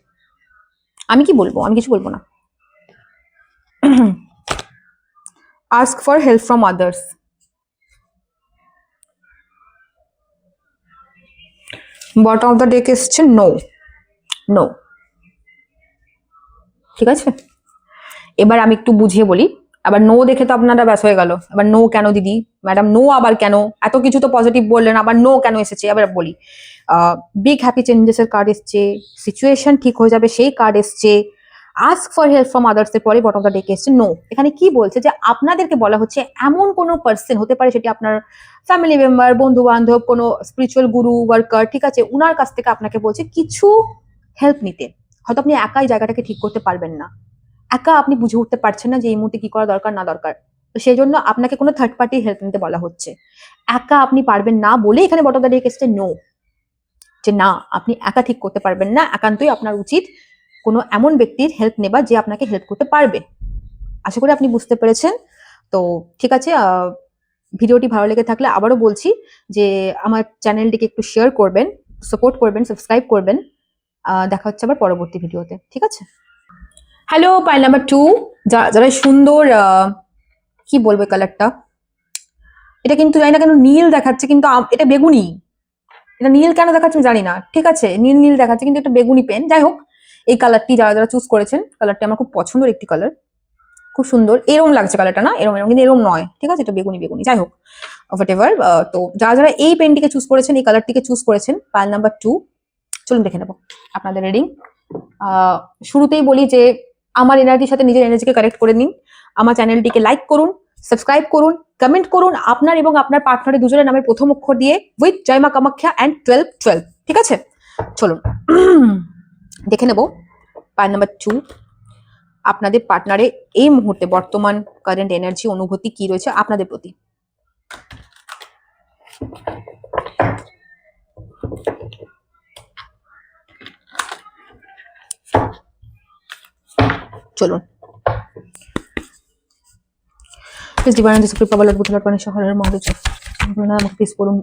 আমি কি বলবো? আমি কিছু বলবো না। Ask for help from others, bottom of the deck এসছে নো, নো, ঠিক আছে? এবার আমি একটু বুঝিয়ে বলি। আবার নো দেখে তো আপনারা ব্যাস হয়ে গেল, আবার নো কেন দিদি ম্যাডাম, নো আবার কেন? এত কিছু তো পজিটিভ বললেন, আবার নো কেন এসেছে? আবার বলি, বিগ হ্যাপি চেঞ্জেস এর কার্ড এসছে, সিচুয়েশন ঠিক হয়ে যাবে সেই কার্ড এসছে, ask for help from others এর পরে বটম অফ দ্য ডেক এসছে নো। এখানে কি বলছে যে আপনাদেরকে বলা হচ্ছে এমন কোনো পার্সন হতে পারে, সেটি আপনার ফ্যামিলি মেম্বার, বন্ধু বান্ধব, কোনো স্পিরিচুয়াল গুরু ওয়ার্কার, ঠিক আছে? উনার কাছ থেকে আপনাকে বলছে কিছু হেল্প নিতে। হয়তো আপনি একাই জায়গাটাকে ঠিক করতে পারবেন না, একা আপনি বুঝে উঠতে পারছেন না যে এই মুহূর্তে কি করা দরকার না দরকার, তো সেই জন্য আপনাকে কোনো থার্ড পার্টি হেল্প নিতে বলা হচ্ছে। একা আপনি পারবেন না বলে এখানে বটম অফ দ্য ডেক এসছে নো, যে না, আপনি একা ঠিক করতে পারবেন না, একান্তই আপনার উচিত কোনো এমন ব্যক্তির হেল্প নেবা যে আপনাকে হেল্প করতে পারবে। আশা করি আপনি বুঝতে পেরেছেন। তো ঠিক আছে, ভিডিওটি ভালো লেগে থাকলে আবারও বলছি যে আমার চ্যানেলটিকে একটু শেয়ার করবেন, সাপোর্ট করবেন, সাবস্ক্রাইব করবেন। দেখা হচ্ছে আবার পরবর্তী ভিডিওতে, ঠিক আছে? হ্যালো, পাইল নাম্বার 2, যারা সুন্দর, কি বলবো কালারটা, এটা কিন্তু জানি না কেন নীল দেখাচ্ছে, কিন্তু এটা বেগুনি। এটা নীল কেন দেখাচ্ছে আমি জানি না, ঠিক আছে? নীল নীল দেখাচ্ছে কিন্তু এটা বেগুনি পেন। যাই হোক, এই কালারটি যারা যারা চুজ করেছেন, কালারটি আমার খুব পছন্দের একটি কালার, খুব সুন্দর। এরম লাগছে কালারটা, না এরম এরম কিন্তু এরম নয়, ঠিক আছে? এটা বেগুনি বেগুনি, যাই হোক, হোয়াট এভার। তো যারা যারা এই পেনটিকে চুজ করেছেন, এই কালারটিকে চুজ করেছেন, পাইল নাম্বার 2, চলুন দেখে নেবো আপনাদের রিডিং। শুরুতেই বলি যে আমার এনার্জির সাথে নিজের এনার্জিকে কানেক্ট করে নিন। আমার চ্যানেলটিকে লাইক করুন, সাবস্ক্রাইব করুন, কমেন্ট করুন আপনার এবং আপনার পার্টনারের দুজনের নামের প্রথম অক্ষর দিয়ে উইথ জয় মা কামাখ্যা অ্যান্ড 1212, ঠিক আছে? চলুন দেখে নেব পার্ট নাম্বার 2, আপনাদের পার্টনারে এই মুহূর্তে বর্তমান কারেন্ট এনার্জি অনুভূতি কি রয়েছে আপনাদের প্রতি। চলুন, প্লিজ ডিভাইন দিস কৃপা বলদ বুঝলার পানি শহরের মহাদেব আমাকে প্লিজ বলুন।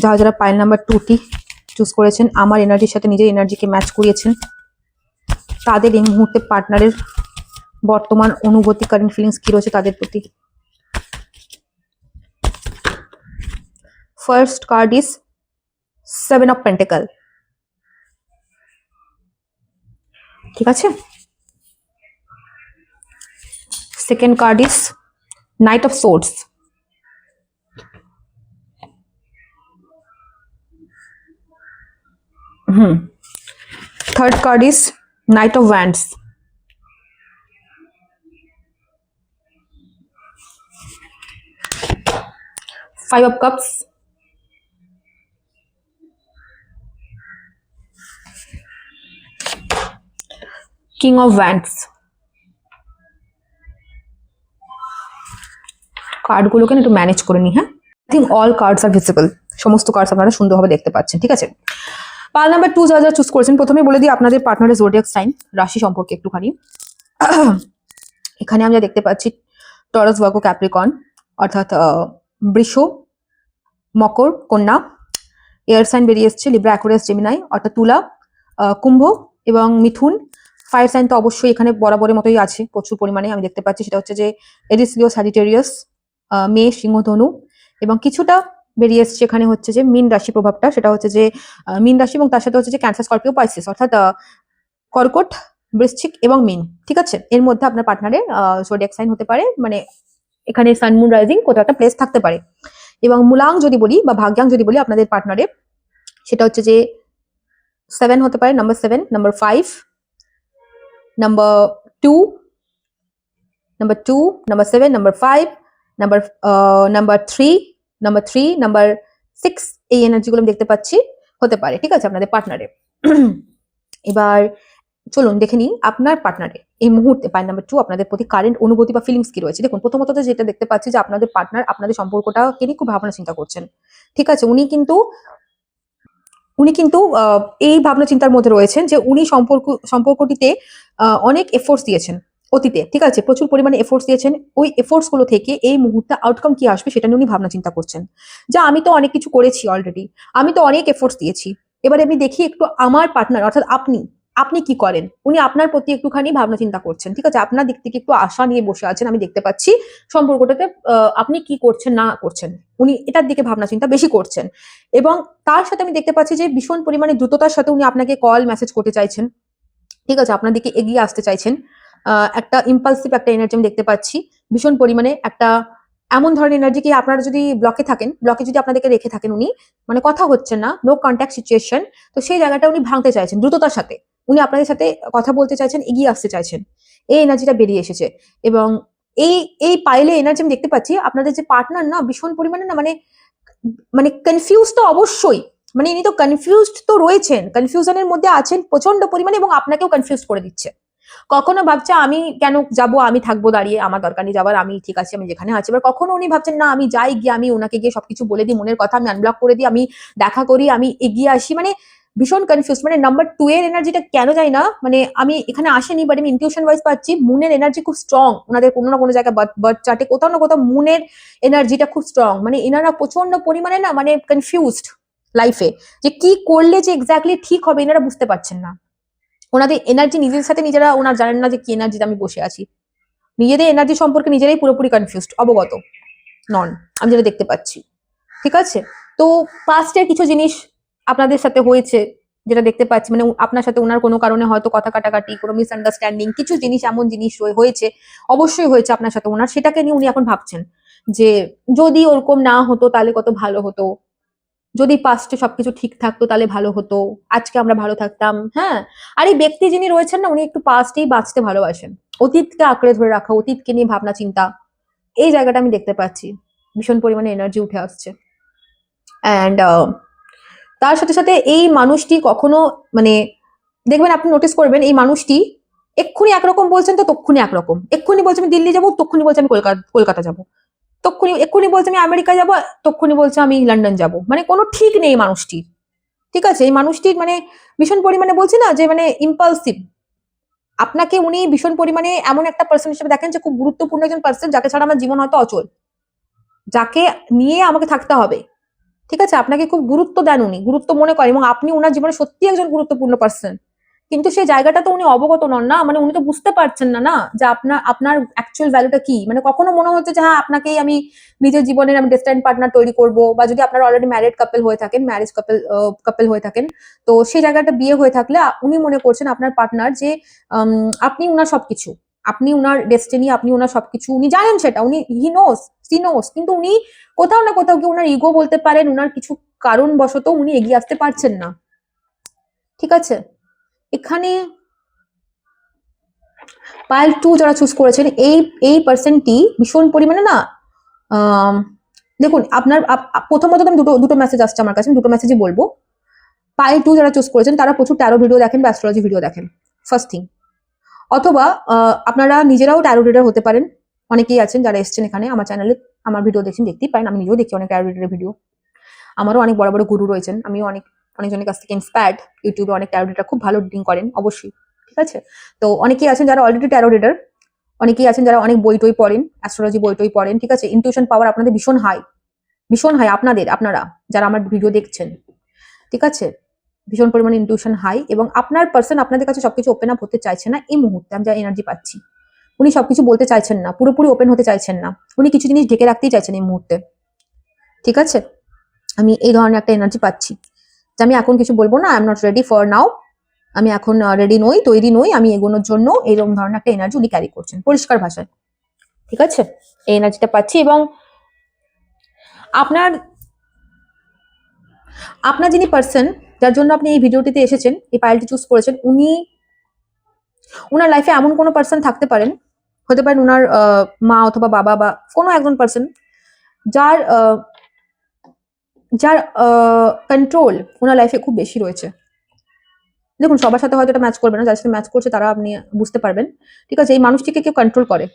যারা যারা পাইল নাম্বার 2টি চুজ করেছেন, আমার এনার্জির সাথে নিজের এনার্জিকে ম্যাচ করিয়েছেন, তাদের এই মুহূর্তে পার্টনারের বর্তমান অনুভূতি, কারেন্ট ফিলিংস কি রয়েছে তাদের প্রতি। First card is 7 of pentacle, ঠিক আছে? Second card is knight of swords, third card is knight of wands, five of cups, king of wands. কার্ডগুলোকে একটু ম্যানেজ করে নি, হ্যাঁ? I think all cards are visible, সমস্ত কার্ডস আপনারা সুন্দরভাবে দেখতে পাচ্ছেন, ঠিক আছে? পাল নাম্বার 2 যারা যারা চুজ করেছেন, প্রথমে বলে দিই আপনাদের পার্টনারের জোডিয়াক সাইন, রাশি সম্পর্কে একটুখানি। এখানে আমরা দেখতে পাচ্ছি টরাস, ভার্গো, ক্যাপ্রিকর্ন, অর্থাৎ বৃষ, মকর, কন্যা। এয়ার সাইন বেরিয়ে এসছে লিব্রা, অ্যাকুয়ারিয়াস, জেমিনাই, অর্থাৎ তুলা, কুম্ভ এবং মিথুন। ফায়ার সাইন তো অবশ্যই এখানে বরাবরের মতোই আছে, প্রচুর পরিমাণে আমি দেখতে পাচ্ছি। সেটা হচ্ছে যে এরিস, লিও, স্যাজিটেরিয়াস, মেষ, সিংহ, ধনু এবং কিছুটা বেরিয়ে এসছে এখানে হচ্ছে যে মীন রাশি প্রভাবটা, সেটা হচ্ছে যে মীন রাশি এবং তার সাথে হচ্ছে যে ক্যান্সার, স্করপিও, পাইসিস, অর্থাৎ কর্কট, বৃশ্চিক এবং মীন। ঠিক আছে, এর মধ্যে আপনার পার্টনারের জোডিয়াক সাইন হতে পারে, মানে এখানে সান মুন রাইজিং কোথাও একটা প্লেস থাকতে পারে। এবং মূলাং যদি বলি বা ভাগ্যাং যদি বলি আপনাদের পার্টনারে, সেটা হচ্ছে যে 7 হতে পারে, number 7, number 5, number 2, number 7, number 5, number 3, number 6, এই এনার্জিগুলো আমি দেখতে পাচ্ছি হতে পারে। ঠিক আছে, আপনাদের পার্টনারে। এবার চলুন দেখে নিই আপনার পার্টনারে এই মুহূর্তে পয়েন্ট নাম্বার 2 আপনাদের প্রতি কারেন্ট অনুভূতি বা ফিলিংস কি রয়েছে। দেখুন, প্রথমত যেটা দেখতে পাচ্ছি যে আপনাদের পার্টনার আপনাদের সম্পর্কটাকে নিয়ে খুব ভাবনা চিন্তা করছেন। ঠিক আছে, উনি কিন্তু এই ভাবনা চিন্তার মধ্যে রয়েছেন যে উনি সম্পর্কটিতে অনেক এফোর্টস দিয়েছেন অতীতে। ঠিক আছে, প্রচুর পরিমাণে এফোর্টস দিয়েছেন। ওই এফোর্টস গুলো থেকে এই মুহূর্তে আউটকাম কি আসবে সেটা নিয়ে উনি ভাবনা চিন্তা করছেন। যা আমি তো অনেক কিছু করেছি অলরেডি, আমি তো অনেক এফোর্টস দিয়েছি, এবারে আমি দেখি একটু আমার পার্টনার অর্থাৎ আপনি কি করেন। উনি আপনার প্রতি একটুখানি ভাবনা চিন্তা করছেন। ঠিক আছে, আপনার দিক থেকে একটু আশা নিয়ে বসে আছেন, আমি দেখতে পাচ্ছি সম্পর্কটাতে আপনি কি করছেন না করছেন, উনি এটার দিকে ভাবনা চিন্তা বেশি করছেন। এবং তার সাথে আমি দেখতে পাচ্ছি যে ভীষণ পরিমাণে দ্রুততার সাথে উনি আপনাকে কল মেসেজ করতে চাইছেন। ঠিক আছে, আপনার দিকে এগিয়ে আসতে চাইছেন। একটা ইম্পালসিভ একটা এনার্জি আমি দেখতে পাচ্ছি, ভীষণ পরিমাণে একটা এমন ধরনের এনার্জি কি আপনারা যদি ব্লকে যদি আপনাদেরকে রেখে থাকেন, উনি মানে কথা হচ্ছে না, নো কন্ট্যাক্ট সিচুয়েশন, তো সেই জায়গাটা উনি ভাঙতে চাইছেন দ্রুততার সাথে। উনি আপনাদের সাথে কথা বলতে চাইছেন, এগিয়ে আসতে চাইছেন, এই এনার্জিটা বেরিয়ে এসেছে। এবং এই এই পাইলে এনার্জি আমি দেখতে পাচ্ছি আপনাদের যে পার্টনার না ভীষণ পরিমাণে না মানে মানে কনফিউজ তো অবশ্যই, মানে ইনি তো কনফিউজড তো রয়েছেন, কনফিউশনের মধ্যে আছেন প্রচন্ড পরিমাণে এবং আপনাকেও কনফিউজ করে দিচ্ছে। কখনো ভাবছে আমি কেন যাব, আমি থাকবো দাঁড়িয়ে, আমার দরকার নেই যাবার, আমি ঠিক আছে, আমি যেখানে আছি। এবার কখনো উনি ভাবছেন না আমি যাই, গিয়ে আমি ওনাকে গিয়ে সবকিছু বলে দিই, মনের কথা আমি আনব্লক করে দিই, আমি দেখা করি, আমি এগিয়ে আসি, মানে ভীষণ কনফিউজ। মানে নাম্বার 2 এর এনার্জিটা কেন যায় না, মানে আমি এখানে আসেনি বাট আমি ইনটিউশন ওয়াইজ পাচ্ছি মুনের এনার্জি খুব স্ট্রং ওনাদের, কোনো না কোনো জায়গায় বার্থ চার্টে কোথাও না কোথাও মুনের এনার্জিটা খুব স্ট্রং। মানে এনারা প্রচন্ড পরিমাণে না মানে কনফিউজড লাইফে, যে কি করলে যে এক্স্যাক্টলি ঠিক হবে এনারা বুঝতে পারছেন না। ওনাদের এনার্জি নিজেদের সাথে নিজেরা ওনারা জানেন না যে কি এনার্জিতে আমি বসে আছি, নিজেদের এনার্জি সম্পর্কে নিজেরাই পুরোপুরি কনফিউজড, অবগত নন, আমি যেটা দেখতে পাচ্ছি। ঠিক আছে, তো পাস্টের কিছু জিনিস আপনাদের সাথে হয়েছে যেটা দেখতে পাচ্ছি, মানে আপনার সাথে ওনার কোনো কারণে হয়তো কথা কাটাকাটি, কোনো মিসআন্ডারস্ট্যান্ডিং, কিছু জিনিস এমন জিনিস হয়েছে, অবশ্যই হয়েছে আপনার সাথে ওনার, সেটাকে নিয়ে উনি এখন ভাবছেন যে যদি ওরকম না হতো তাহলে কত ভালো হতো, যদি পাস্টে সবকিছু ঠিক থাকতো তাহলে ভালো হতো, আজকে আমরা ভালো থাকতাম। হ্যাঁ, আর এই ব্যক্তি যিনি রয়েছেন না উনি একটু পাস্টেই বাঁচতে ভালোবাসেন, অতীতকে আঁকড়ে ধরে রাখা, অতীতকে নিয়ে ভাবনা চিন্তা, এই জায়গাটা আমি দেখতে পাচ্ছি ভীষণ পরিমাণে এনার্জি উঠে আসছে। অ্যান্ড তার সাথে সাথে এই মানুষটি কখনো মানে দেখবেন, আপনি নোটিস করবেন এই মানুষটি এক্ষুনি একরকম বলছেন তো তক্ষুনি একরকম, এক্ষুনি বলছে আমি দিল্লি যাবো, তক্ষুনি বলছে আমি কলকাতা যাবো, এক্ষুনি বলছে আমি আমেরিকা যাবো, তক্ষুনি বলছে আমি লন্ডন যাবো, মানে কোনো ঠিক নেই মানুষটির। ঠিক আছে, এই মানুষটির মানে ভীষণ পরিমাণে বলছি না যে মানে ইম্পালসিভ। আপনাকে উনি ভীষণ পরিমাণে এমন একটা পার্সন হিসেবে দেখেন যে খুব গুরুত্বপূর্ণ একজন পার্সন, যাকে ছাড়া আমার জীবন হয়তো অচল, যাকে নিয়ে আমাকে থাকতে হবে। ঠিক আছে, আপনাকে খুব গুরুত্ব দেন উনি, গুরুত্ব মনে করেন, এবং আপনি ওনার জীবনে সত্যি একজন গুরুত্বপূর্ণ পার্সন। কিন্তু সেই জায়গাটা তো উনি অবগত নন না, মানে উনি তো বুঝতে পারছেন না না যে আপনার অ্যাকচুয়াল ভ্যালুটা কি। মানে কখনো মনে হচ্ছে যে হ্যাঁ আপনাকেই আমি নিজের জীবনের আমি ডেস্টাইন পার্টনার তৈরি করব, বা যদি আপনারা অলরেডি ম্যারিড কাপল হয়ে থাকেন, ম্যারেজ কাপল হয়ে থাকেন, তো সেই জায়গাটা বিয়ে হয়ে থাকলে উনি মনে করছেন আপনার পার্টনার যে আপনি উনার সবকিছু, আপনি উনার ডেস্টিনি, আপনি উনার সবকিছু, উনি জানেন সেটা, উনি হি নোস, কিন্তু উনি কোথাও না কোথাও কি উনার ইগো বলতে পারেন, উনার কিছু কারণবশত উনি এগিয়ে আসতে পারছেন না। ঠিক আছে, এখানে পাইল 2 যারা চুজ করেছেন, এই পার্সনটি ভীষণ পরিমাণে না দেখুন আপনার প্রথমত আমি দুটো মেসেজ আসছে আমার কাছে, দুটো মেসেজই বলবো। পাইল 2 যারা চুজ করেছেন তারা প্রচুর ট্যারো ভিডিও দেখেন বা অ্যাস্ট্রোলজি ভিডিও দেখেন, ফার্স্ট থিং। অথবা আপনারা নিজেরাও ট্যারো রিডার হতে পারেন, অনেকেই আছেন যারা এসছেন এখানে আমার চ্যানেলে, আমার ভিডিও দেখছেন, দেখতেই পারেন, আমি নিজেও দেখি অনেক ট্যারো রিডারের ভিডিও, আমারও অনেক বড় বড় গুরু রয়েছেন, আমিও অনেকজনের কাছ থেকে ইন্সপায়ার্ড, ইউটিউবে অনেক ট্যারো রিডার খুব ভালো রিডিং করেন অবশ্যই। ঠিক আছে, তো অনেকেই আছেন যারা অলরেডি ট্যারো রিডার, অনেকেই আছেন যারা অনেক বই টই পড়েন, অ্যাস্ট্রোলজি বই টই পড়েন। ঠিক আছে, ইনটিউশন পাওয়ার আপনাদের ভীষণ হাই, আপনারা যারা আমার ভিডিও দেখছেন, ঠিক আছে, ভীষণ পরিমাণে ইনটিউশন হাই, এবং আপনার পার্সন আপনাদের কাছে সবকিছু ওপেন আপ হতে চাইছে না এই মুহূর্তে, আমি যা এনার্জি পাচ্ছি। উনি সবকিছু বলতে চাইছেন না, পুরোপুরি ওপেন হতে চাইছেন না, উনি কিছু জিনিস ঢেকে রাখতেই চাইছেন এই মুহূর্তে। ঠিক আছে, আমি এই ধরনের একটা এনার্জি পাচ্ছি যে আমি এখন কিছু বলবো না, I am not ready for now, আমি এখন রেডি নই, তৈরি নই আমি এগোনোর জন্য, এরকম ধরনের একটা এনার্জি উনি ক্যারি করছেন পরিষ্কার ভাষায়। ঠিক আছে, এই এনার্জিটা পাচ্ছি। এবং আপনার আপনার যিনি পার্সন, যার জন্য আপনি এই ভিডিওটিতে এসেছেন, এই পাইলটি চুজ করেছেন, উনার লাইফে এমন কোনো পার্সন থাকতে পারেন, হতে পারেন উনার মা অথবা বাবা বা কোনো একজন পার্সন, যার যার কন্ট্রোল ওনার লাইফে খুব বেশি রয়েছে। দেখুন, সবার সাথে হয়তো এটা ম্যাচ করবে না, যার সাথে ম্যাচ করছে তারা আপনি বুঝতে পারবেন। ঠিক আছে, এই মানুষটিকে কেউ কন্ট্রোল করে,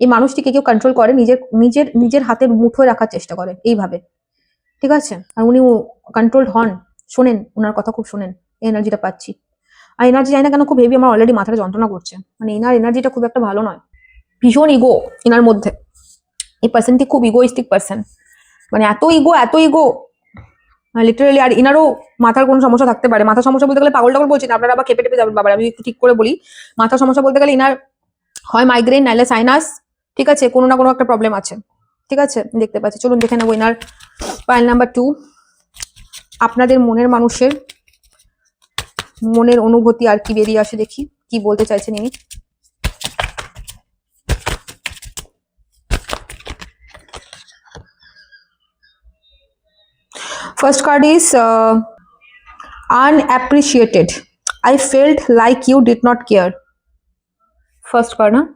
এই মানুষটিকে কেউ কন্ট্রোল করে, নিজের নিজের নিজের হাতের মুঠোয় রাখার চেষ্টা করে এইভাবে। ঠিক আছে, আর উনি কন্ট্রোলড হন, শোনেন ওনার কথা, খুব শোনেন, এই এনার্জিটা পাচ্ছি। আর এনার্জি জানি না কেন খুব হেভি, আমার অলরেডি মাথাটা যন্ত্রণা করছে, মানে এনার এনার্জিটা খুব একটা ভালো নয়, ভীষণ ইগো এনার মধ্যে। এই পার্সনটি খুব ইগোইস্টিক পার্সন, মানে এত ইগো লিটারালি। আর ইনারও মাথার কোনো সমস্যা থাকতে পারে, মাথার সমস্যা বলতে গেলে পাগল টাগল বলছি না, আপনারা আবার খেপে টেপে যাবেন বাবার, আমি একটু ঠিক করে বলি। মাথার সমস্যা বলতে গেলে ইনার হয় মাইগ্রেন, নাইলে সাইনাস, ঠিক আছে, কোনো না কোনো একটা প্রবলেম আছে। ঠিক আছে, দেখতে পাচ্ছি, চলুন দেখে নেবো ইনার পাইল নাম্বার 2। আপনাদের মনের মানুষের মনের অনুভূতি আর কি বেরিয়ে আসে, দেখি কি বলতে চাইছেন ইনি। First card is unappreciated. I felt like you did not care. First card, huh?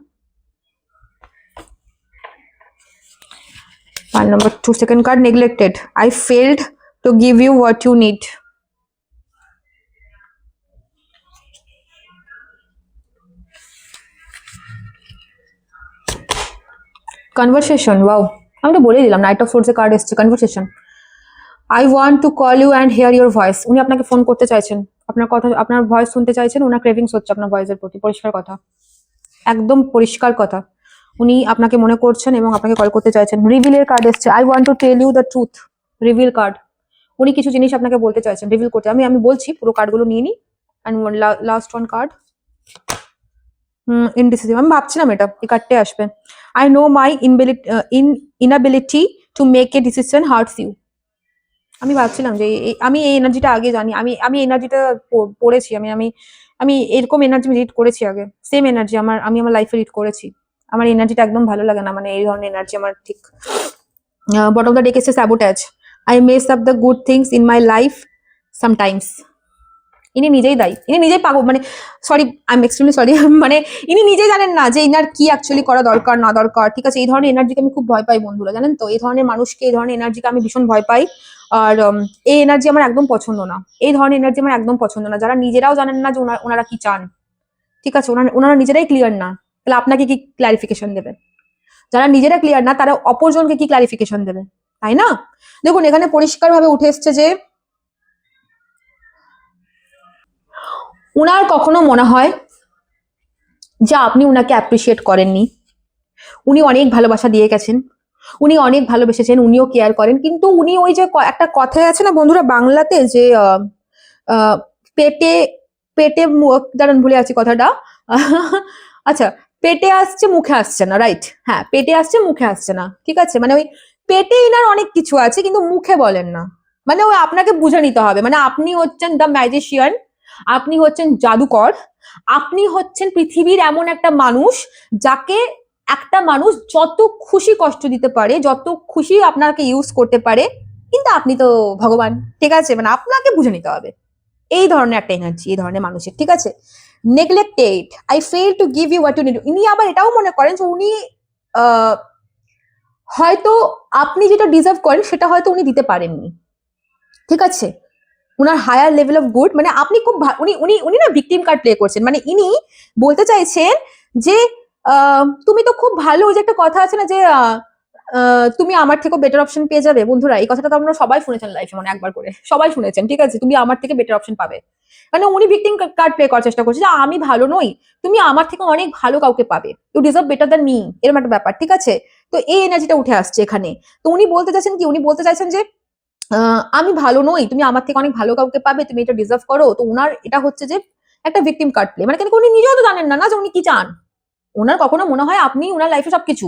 Pile number 2, second card, neglected. I failed to give you what you need. Conversation, wow. আমি তো বলেই দিলাম, নাইট অফ সোর্সের card এসছে, conversation. I want to call you and hear your voice. উনি আপনাকে phone করতে চাইছেন, আপনার কথা, আপনার ভয়েস শুনতে চাইছেন, ওনার ক্রেভিংস হচ্ছে আপনার ভয়েসের প্রতি, পরিষ্কার কথা, একদম পরিষ্কার কথা। উনি আপনাকে মনে করছেন এবং আপনাকে কল করতে চাইছেন। রিভিলের কার্ড এসছে, I want to tell you the truth. Reveal card, উনি কিছু জিনিস আপনাকে বলতে চাইছেন, রিভিল করতে। আমি বলছি, পুরো কার্ডগুলো নিয়ে নিই। And last one card, indecisive. আমি ভাবছিলাম এটা এই কার্ডটা আসবে। I know my inability to make a decision hurts you. আমি ভাবছিলাম যে আমি এই এনার্জিটা আগে জানি, আমি এনার্জিটা পড়েছি, আমি এরকম এনার্জি রিড করেছি আগে, সেম এনার্জি আমি আমার লাইফে রিড করেছি। আমার এনার্জিটা একদম ভালো লাগে না, মানে এই ধরনের এনার্জি আমার ঠিক। বটম অফ দ্য ডেক এসে sabotage. I mace up the good things in my life sometimes. ইনি নিজেই দায়ী, ইনি নিজেই পাগল, মানে sorry, I am extremely sorry, মানে ইনি নিজেই জানেন না যে ইনার কি অ্যাকচুয়ালি করা দরকার না দরকার। ঠিক আছে, এই ধরনের এনার্জিকে আমি খুব ভয় পাই বন্ধুরা, জানেন তো, এই ধরনের মানুষকে, এই ধরনের এনার্জিকে আমি ভীষণ ভয় পাই। আর এই এনার্জি আমার একদম পছন্দ না, এই ধরনের এনার্জি আমার একদম পছন্দ না, যারা নিজেরাও জানেন না যে ওনারা কি চান। ঠিক আছে, ওনারা নিজেরাই ক্লিয়ার না, তাহলে আপনাকে কি ক্লারিফিকেশন দেবে? যারা নিজেরা ক্লিয়ার না, তারা অপরজনকে কি ক্লারিফিকেশন দেবে, তাই না? দেখুন, এখানে পরিষ্কারভাবে উঠে এসছে যে উনার কখনো মনে হয় যে আপনি উনাকে অ্যাপ্রিসিয়েট করেননি। উনি অনেক ভালোবাসা দিয়ে গেছেন, উনি অনেক ভালোবেসেছেন, উনিও কেয়ার করেন, কিন্তু উনি ওই যে একটা কথাই আছে না বন্ধুরা বাংলাতে, যে পেটে পেটে দাঁড়ান ভুলে আছি কথাটা, আচ্ছা, পেটে আসছে মুখে আসছে না, রাইট, হ্যাঁ, পেটে আসছে মুখে আসছে না। ঠিক আছে, মানে ওই পেটে ইনার অনেক কিছু আছে কিন্তু মুখে বলেন না, মানে ওই আপনাকে বুঝে নিতে হবে, মানে আপনি হচ্ছেন দ্য ম্যাজিশিয়ান, আপনি হচ্ছেন জাদুকর, আপনি হচ্ছেন পৃথিবীর এমন একটা মানুষ যাকে একটা মানুষ যত খুশি কষ্ট দিতে পারে, যত খুশি আপনাকে ইউজ করতে পারে, কিন্তু আপনি তো ভগবান। ঠিক আছে, মানে আপনাকে বুঝে নিতে হবে, এই ধরনের একটা এনার্জি এই ধরনের মানুষের। ঠিক আছে, neglected, I fail to give you what you need. ইনি আবার এটাও মনে করেন যে উনি হয়তো আপনি যেটা ডিজার্ভ করেন সেটা হয়তো উনি দিতে পারেননি। ঠিক আছে, উনার হায়ার লেভেল অফ গুড, মানে আপনি খুব উনি উনি উনি না ভিকটিম কার্ড প্লে করছেন, মানে ইনি বলতে চাইছেন যে তুমি তো খুব ভালো, ওই যে একটা কথা আছে না যে তুমি আমার থেকে বেটার অপশন পেয়ে যাবে। বন্ধুরা, এই কথাটা তো আপনারা সবাই শুনেছেন লাইফে, মানে একবার করে সবাই শুনেছেন। ঠিক আছে, তুমি আমার থেকে বেটার অপশন পাবে, মানে উনি ভিকটিম কার্ড প্লে করার চেষ্টা করছে যে আমি ভালো নই, তুমি আমার থেকে অনেক ভালো কাউকে পাবে, you deserve better than me, এরকম একটা ব্যাপার। ঠিক আছে, তো এই এনার্জিটা উঠে আসছে এখানে। তো উনি বলতে চাইছেন কি, উনি বলতে চাইছেন যে আমি ভালো নই, তুমি আমার থেকে অনেক ভালো কাউকে পাবে, তুমি এটা ডিজার্ভ করো। তো উনার এটা হচ্ছে যে একটা ভিকটিম কার্ড প্লে, মানে কেন উনি নিজেও তো জানেন না যে উনি কি চান। ওনার কখনো মনে হয় আপনি ওনার লাইফে সবকিছু,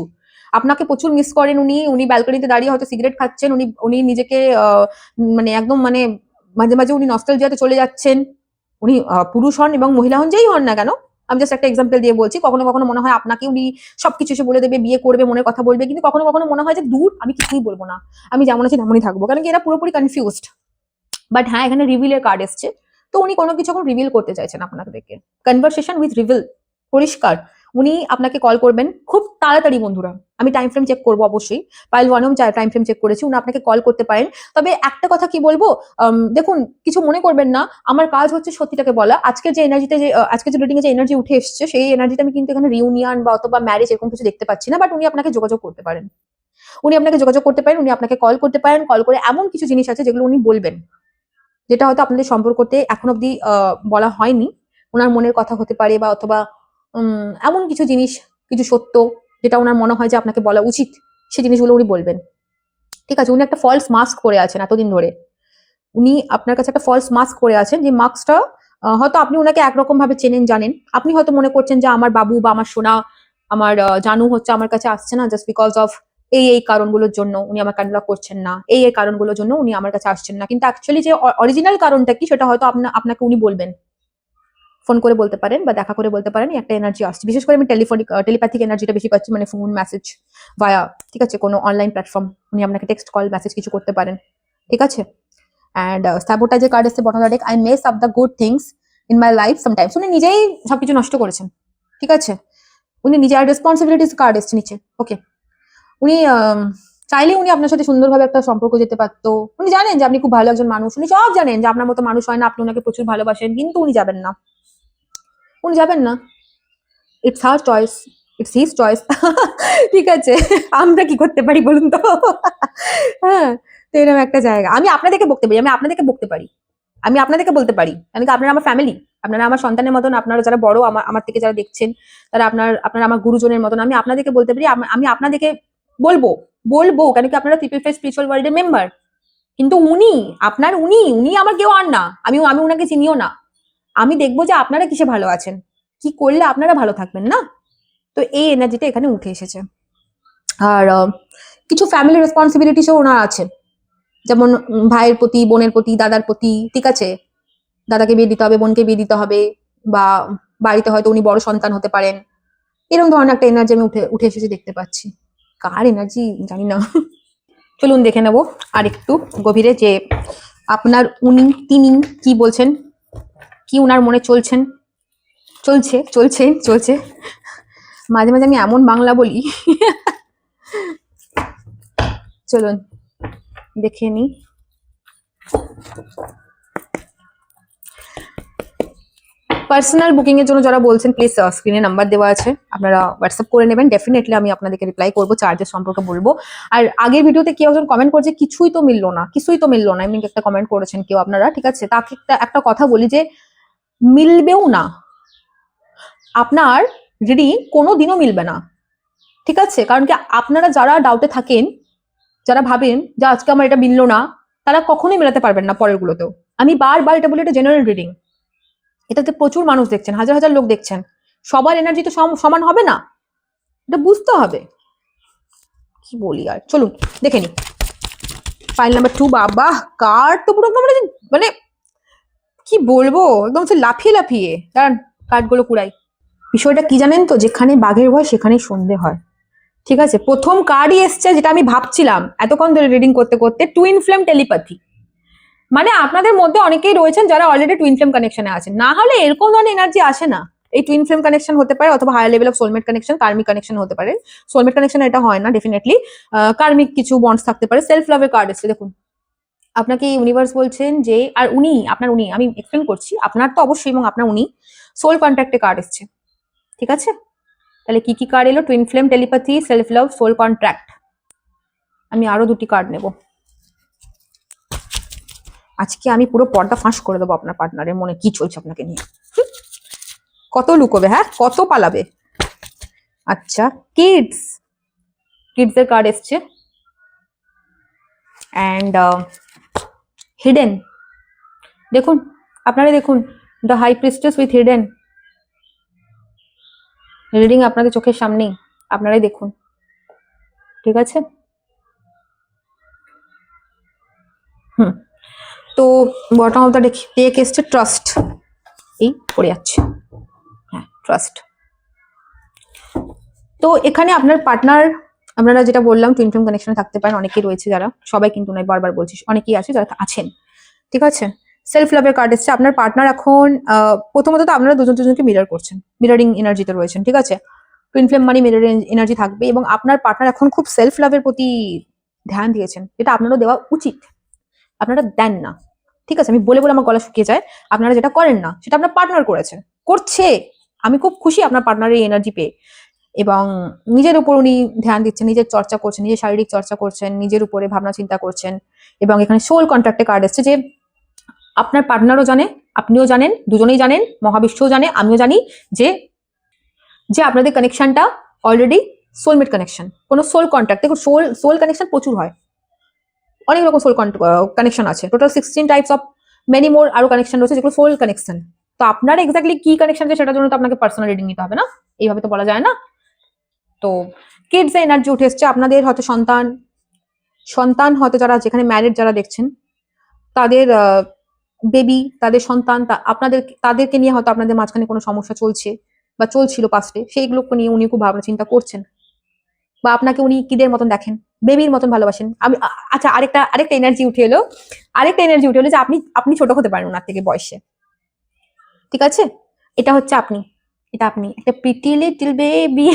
আপনাকে প্রচুর মিস করেন উনি। উনি ব্যালকনিতে দাঁড়িয়ে হয়তো সিগারেট খাচ্ছেন, উনি উনি নিজেকে মানে একদম মানে মাঝে মাঝে উনি নস্টালজিয়াতে চলে যাচ্ছেন। উনি পুরুষ হন এবং মহিলা হন, যেই হন না কেন, আমি জাস্ট একটা এক্সাম্পল দিয়ে বলছি, কখনো কখনো মনে হয় আপনাকে উনি সবকিছু এসে বলে দেবে, বিয়ে করবে, মনের কথা বলবে, কিন্তু কখনো কখনো মনে হয় যে দূর, আমি কিছুই বলবো না, আমি যেমন আছি তেমনই থাকবো, কারণ কি এরা পুরোপুরি কনফিউজড। বাট হ্যাঁ, এখানে রিভিলের কার্ড এসছে, তো উনি কোনো কিছু এখন রিভিল করতে চাইছেন আপনাকে দেখে। কনভারসেশন উইথ রিভিল, পরিষ্কার। উনি আপনাকে কল করবেন খুব তাড়াতাড়ি বন্ধুরা, আমি টাইম ফ্রেম চেক করবো অবশ্যই, পাইল ওয়ানেও টাইম ফ্রেম চেক করেছি, উনি আপনাকে কল করতে পারেন। তবে একটা কথা কি বলবো, দেখুন কিছু মনে করবেন না, আমার কাজ হচ্ছে সত্যিটাকে বলা। আজকের যে এনার্জিতে, যে আজকে যে রিডিং এ যে এনার্জি উঠে এসছে, সেই এনার্জিতে আমি কিন্তু এখানে রিউনিয়ন বা অথবা ম্যারেজ এরকম কিছু দেখতে পাচ্ছি না, বাট উনি আপনাকে যোগাযোগ করতে পারেন, উনি আপনাকে যোগাযোগ করতে পারেন, উনি আপনাকে কল করতে পারেন, কল করে এমন কিছু জিনিস আছে যেগুলো উনি বলবেন, যেটা হয়তো আপনাদের সম্পর্কতে এখন অব্দি বলা হয়নি। ওনার মনের কথা হতে পারে, বা অথবা এমন কিছু জিনিস, কিছু সত্য যেটা ওনার মনে হয় যে আপনাকে বলা উচিত, সেই জিনিসগুলো উনি বলবেন। ঠিক আছে, উনি একটা ফলস মাস্ক পরে আছেন এতদিন ধরে, উনি আপনার কাছে একটা ফলস মাস্ক পরে আছেন, যে মাস্কটা হয়তো আপনি ওনাকে একরকম ভাবে চেনেন জানেন, আপনি হয়তো মনে করছেন যে আমার বাবু বা আমার সোনা, আমার জানু হচ্ছে আমার কাছে আসছে না জাস্ট বিকজ অফ এই কারণগুলোর জন্য উনি আমার কানেক্ট করছেন না, এই কারণগুলোর জন্য উনি আমার কাছে আসছেন না, কিন্তু অ্যাকচুয়ালি যে অরিজিনাল কারণটা কি সেটা হয়তো আপনাকে উনি বলবেন, ফোন করে বলতে পারেন বা দেখা করে বলতে পারেন। একটা এনার্জি আসছে, বিশেষ করে আমি টেলিপ্যাথিক এনার্জিটা বেশি পাচ্ছি, মানে ফোন মেসেজ ভায়া, ঠিক আছে, কোনো অনলাইন প্ল্যাটফর্ম, উনি আপনাকে টেক্সট কল মেসেজ কিছু করতে পারেন, ঠিক আছে। অ্যান্ড সাবোটাজের কার্ড এসছে bottom day, I mace up the good things in my life sometimes, উনি নিজেই সবকিছু নষ্ট করেছেন, ঠিক আছে, উনি নিজে। আর রেসপন্সিবিলিটিস কার্ড এসছে নিচে, ওকে, উনি চাইলে উনি আপনার সাথে সুন্দরভাবে একটা সম্পর্ক যেতে পারতো, উনি জানেন যে আপনি খুব ভালো একজন মানুষ, উনি সব জানেন যে আপনার মতো মানুষ হয় না, আপনি ওনাকে প্রচুর ভালোবাসেন, কিন্তু উনি যাবেন না, উনি যাবেন না, it's her choice, it's his choice, ঠিক আছে, আমরা কি করতে পারি বলুন তো। হ্যাঁ, তো এরকম একটা জায়গা, আমি আপনাদেরকে বকতে পারি, আমি আপনাদেরকে বকতে পারি, আমি আপনাদেরকে বলতে পারি, কারণ কি আপনারা আমার ফ্যামিলি, আপনারা আমার সন্তানের মতন, আপনারা যারা বড় আমার থেকে যারা দেখছেন, তারা আপনারা আমার গুরুজনের মতন, আমি আপনাদেরকে বলতে পারি, আমি আপনাদেরকে বলবো, কেন কি আপনারা ট্রিপল ফেস স্পিরিচুয়াল ওয়ার্ল্ডের মেম্বার, কিন্তু উনি উনি আমার কেউ আর না, আমি উনাকে চিনিও না, আমি দেখবো যে আপনারা কিসে ভালো আছেন, কি করলে আপনারা ভালো থাকবেন না। তো এই এনার্জিটা এখানে উঠে এসেছে। আর কিছু ফ্যামিলি রেসপন্সিবিলিটিসও ওনার আছে, যেমন ভাইয়ের প্রতি, বোনের প্রতি, দাদার প্রতি, ঠিক আছে, দাদাকে বিয়ে দিতে হবে, বোনকে বিয়ে দিতে হবে, বা বাড়িতে হয়তো উনি বড় সন্তান হতে পারেন, এরকম ধরনের একটা এনার্জি আমি উঠে এসেছে দেখতে পাচ্ছি। কার এনার্জি জানি না। চলুন দেখে নেব আর একটু গভীরে, যে আপনার তিনি কি বলছেন, কি উনার মনে চলছে। মাঝে মাঝে আমি এমন বাংলা বলি। চলুন দেখে নি। পার্সোনাল বুকিং এর জন্য যারা বলছেন, প্লিজ স্ক্রিনে নাম্বার দেওয়া আছে, আপনারা হোয়াটসঅ্যাপ করে নেবেন, ডেফিনেটলি আমি আপনাদেরকে রিপ্লাই করবো, চার্জেস সম্পর্কে বলবো। আর আগের ভিডিওতে কেউ একজন কমেন্ট করছে কিছুই তো মিললো না, এমনি একটা কমেন্ট করেছেন কেউ আপনারা, ঠিক আছে, তাকে একটা কথা বলি যে মিলবেও না, আপনার রিডিং কোনোদিনও মিলবে না, ঠিক আছে, কারণ কি আপনারা যারা ডাউটে থাকেন, যারা ভাবেন যে আজকে আমার এটা মিললো না, তারা কখনোই মেলাতে পারবেন না পরের গুলোতেও। আমি বারবার এটা বলি, এটা জেনারেল রিডিং, এটাতে প্রচুর মানুষ দেখছেন, হাজার হাজার লোক দেখছেন, সবার এনার্জি তো সমান হবে না, এটা বুঝতে হবে। কি বলি আর, চলুন দেখে নি। ফাইল নাম্বার 2, বাবা কার্ড তো পুরো মানে কি বলবো, একদম সে লাফিয়ে দাঁড়ান, কার্ডগুলো কুড়াই। বিষয়টা কি জানেন তো, যেখানে বাঘের ভয় সেখানেই সন্ধে হয়, ঠিক আছে। প্রথম কার্ডই এসছে যেটা আমি ভাবছিলাম এতক্ষণ ধরে রিডিং করতে করতে, টুইন ফ্লেম টেলিপ্যাথি, মানে আপনাদের মধ্যে অনেকেই রয়েছেন যারা অলরেডি টুইন ফ্লেম কানেকশনে আছেন, না হলে এরকম ধরনের এনার্জি আসে না। এই টুইন ফ্লেম কানেকশন হতে পারে, অথবা higher level of soulmate connection, karmic connection হতে পারে। সোলমেট কানেকশন এটা হয় না ডেফিনেটলি, কার্মিক কিছু বন্ডস থাকতে পারে। সেলফ লাভের কার্ড এসছে দেখুন, আপনাকে ইউনিভার্স বলছেন যে, আর উনি আমি এক্সপ্লেন করছি, আপনার তো অবশ্যই, এবং আপনার উনি সোল কন্ট্যাক্টে কার্ড এসছে, ঠিক আছে। তাহলে কি কি কার্ড এলো, twin flame telepathy, self love, soul contract. আমি আরো 2টি কার্ড নেব, আজকে আমি পুরো পর্দা ফাঁস করে দেবো আপনার পার্টনারের মনে কি চলছে আপনাকে নিয়ে, কত লুকোবে, হ্যাঁ কত পালাবে। আচ্ছা, কিডস এর কার্ড এসছে, অ্যান্ড হিডেন, দেখুন আপনারা দেখুন, the high priestess with hidden, reading আপনাদের চোখের সামনেই, আপনারাই দেখুন। ঠিক আছে। তো বটম অফ দ্য ডেক এসছে ট্রাস্ট, এই পড়ে যাচ্ছে, হ্যাঁ ট্রাস্ট। তো এখানে আপনার পার্টনার, আপনারা যেটা বললাম টুইন ফ্লেম কানেকশনে থাকতে পারেন, অনেকেই রয়েছে যারা, সবাই কিন্তু নয়, বারবার বলছি অনেকেই আছে যারা আছেন, ঠিক আছে। সেলফ লাভের কার্ড এসছে, আপনার পার্টনার এখন প্রথমত তো আপনারা দুজন দুজনকে মিরর করছেন, মিররিং এনার্জিতে রয়েছেন, ঠিক আছে। টুইন ফ্লেম মানে মিররিং এনার্জি থাকবে, এবং আপনার পার্টনার এখন খুব সেলফ লাভের প্রতি ধ্যান দিয়েছেন, যেটা আপনারও দেওয়া উচিত, আপনারা দেন না, ঠিক আছে। আমি বলে বলে আমার গলা শুকিয়ে যায়, আপনারা যেটা করেন না সেটা আপনার পার্টনার করছে। আমি খুব খুশি আপনার পার্টনারের এনার্জি পেয়ে, এবং নিজের উপর উনি ধ্যান দিচ্ছেন, নিজের চর্চা করছেন, নিজের শারীরিক চর্চা করছেন, নিজের উপরে ভাবনা চিন্তা করছেন। এবং এখানে সোল কন্ট্রাক্টে কার্ড এসছে যে আপনার পার্টনারও জানে, আপনিও জানেন, দুজনেই জানেন, মহাবিশ্বও জানে, আমিও জানি যে যে আপনাদের কানেকশনটা অলরেডি সোলমেট কানেকশন, কোনো সোল কন্ট্রাক্ট। দেখুন সোল কানেকশন প্রচুর হয়, অনেক রকম সোল কানেকশন আছে, total 16 types of many more আরো কানেকশন রয়েছে যেগুলো সোল কানেকশন। তো আপনার এক্স্যাক্টলি কি কানেকশন আছে সেটার জন্য তো আপনাকে পার্সোনাল রিডিং নিতে হবে না, এইভাবে তো বলা যায় না। তো কিডস এনার্জি উঠে এসছে, আপনাদের হয়তো সন্তান হয়তো যারা যেখানে ম্যারিড যারা দেখছেন, তাদের বেবি, তাদের সন্তান, তাদেরকে নিয়ে হয়তো আপনাদের মাঝখানে কোনো সমস্যা চলছে বা চলছিল পাস্টে, সেইগুলোকে নিয়ে উনি খুব ভাবনা চিন্তা করছেন, বা আপনাকে উনি কিদের মতন দেখেন, বেবির মতন ভালোবাসেন। আমি আচ্ছা, আরেকটা এনার্জি উঠে এলো, যে আপনি ছোট হতে পারেন ওনার থেকে বয়সে, ঠিক আছে। এটা হচ্ছে আপনি, এটা আপনি একটা প্রিটি লিটল বেবি,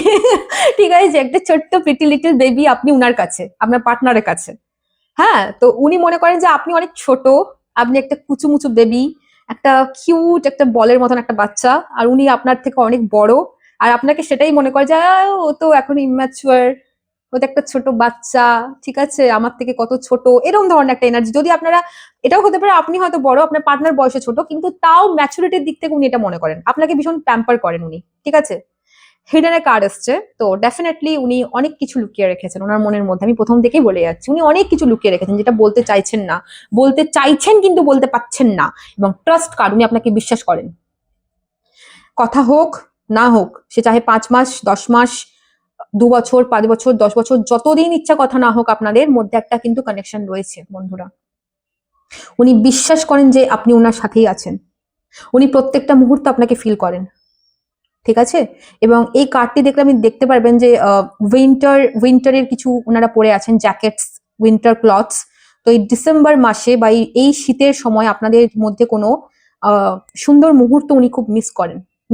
ঠিক আছে, একটা ছোট্ট প্রিটি লিটল বেবি আপনি উনার কাছে, আপনার পার্টনারের কাছে। হ্যাঁ, তো উনি মনে করেন যে আপনি অনেক ছোট, আপনি একটা কুচুমুচু বেবি, একটা কিউট একটা বলের মতন একটা বাচ্চা, আর উনি আপনার থেকে অনেক বড়, আর আপনাকে সেটাই মনে করে যে ও তো এখন ইম্যাচুয়ার, ও তো একটা ছোট বাচ্চা, ঠিক আছে, আমার থেকে কত ছোট, এরকম ধরনের একটা এনার্জি। যদি আপনারা, এটাও হতে পারে আপনি হয়তো বড়, আপনার পার্টনার বয়সে ছোট, কিন্তু তাও ম্যাচুরিটির দিক থেকে উনি এটা মনে করেন, আপনাকে ভীষণ প্যাম্পার করেন উনি, ঠিক আছে। হিডেনের কার্ড এসছে, তো ডেফিনেটলি উনি অনেক কিছু লুকিয়ে রেখেছেন ওনার মনের মধ্যে, আমি প্রথম থেকেই বলে যাচ্ছি, উনি অনেক কিছু লুকিয়ে রেখেছেন যেটা বলতে চাইছেন না, বলতে চাইছেন কিন্তু বলতে পাচ্ছেন না। এবং ট্রাস্ট কার্ড, উনি আপনাকে বিশ্বাস করেন, কথা হোক না হোক, সে চাহে 5 মাস, 10 মাস, 2 বছর, 5 বছর, 10 বছর, যতদিন ইচ্ছা কথা না হোক, আপনাদের মধ্যে একটা কিন্তু কানেকশন রয়েছে বন্ধুরা। উনি বিশ্বাস করেন যে আপনি ওনার সাথেই আছেন, উনি প্রত্যেকটা মুহূর্ত আপনাকে ফিল করেন, ঠিক আছে। এবং এই কার্ডটি দেখলে আপনি দেখতে পারবেন যে উইন্টারের কিছু ওনারা পরে আছেন, জ্যাকেটস, উইন্টার ক্লথস। তো এই ডিসেম্বর মাসে বা এই শীতের সময় আপনাদের মধ্যে কোনো সুন্দর মুহূর্ত উনি খুব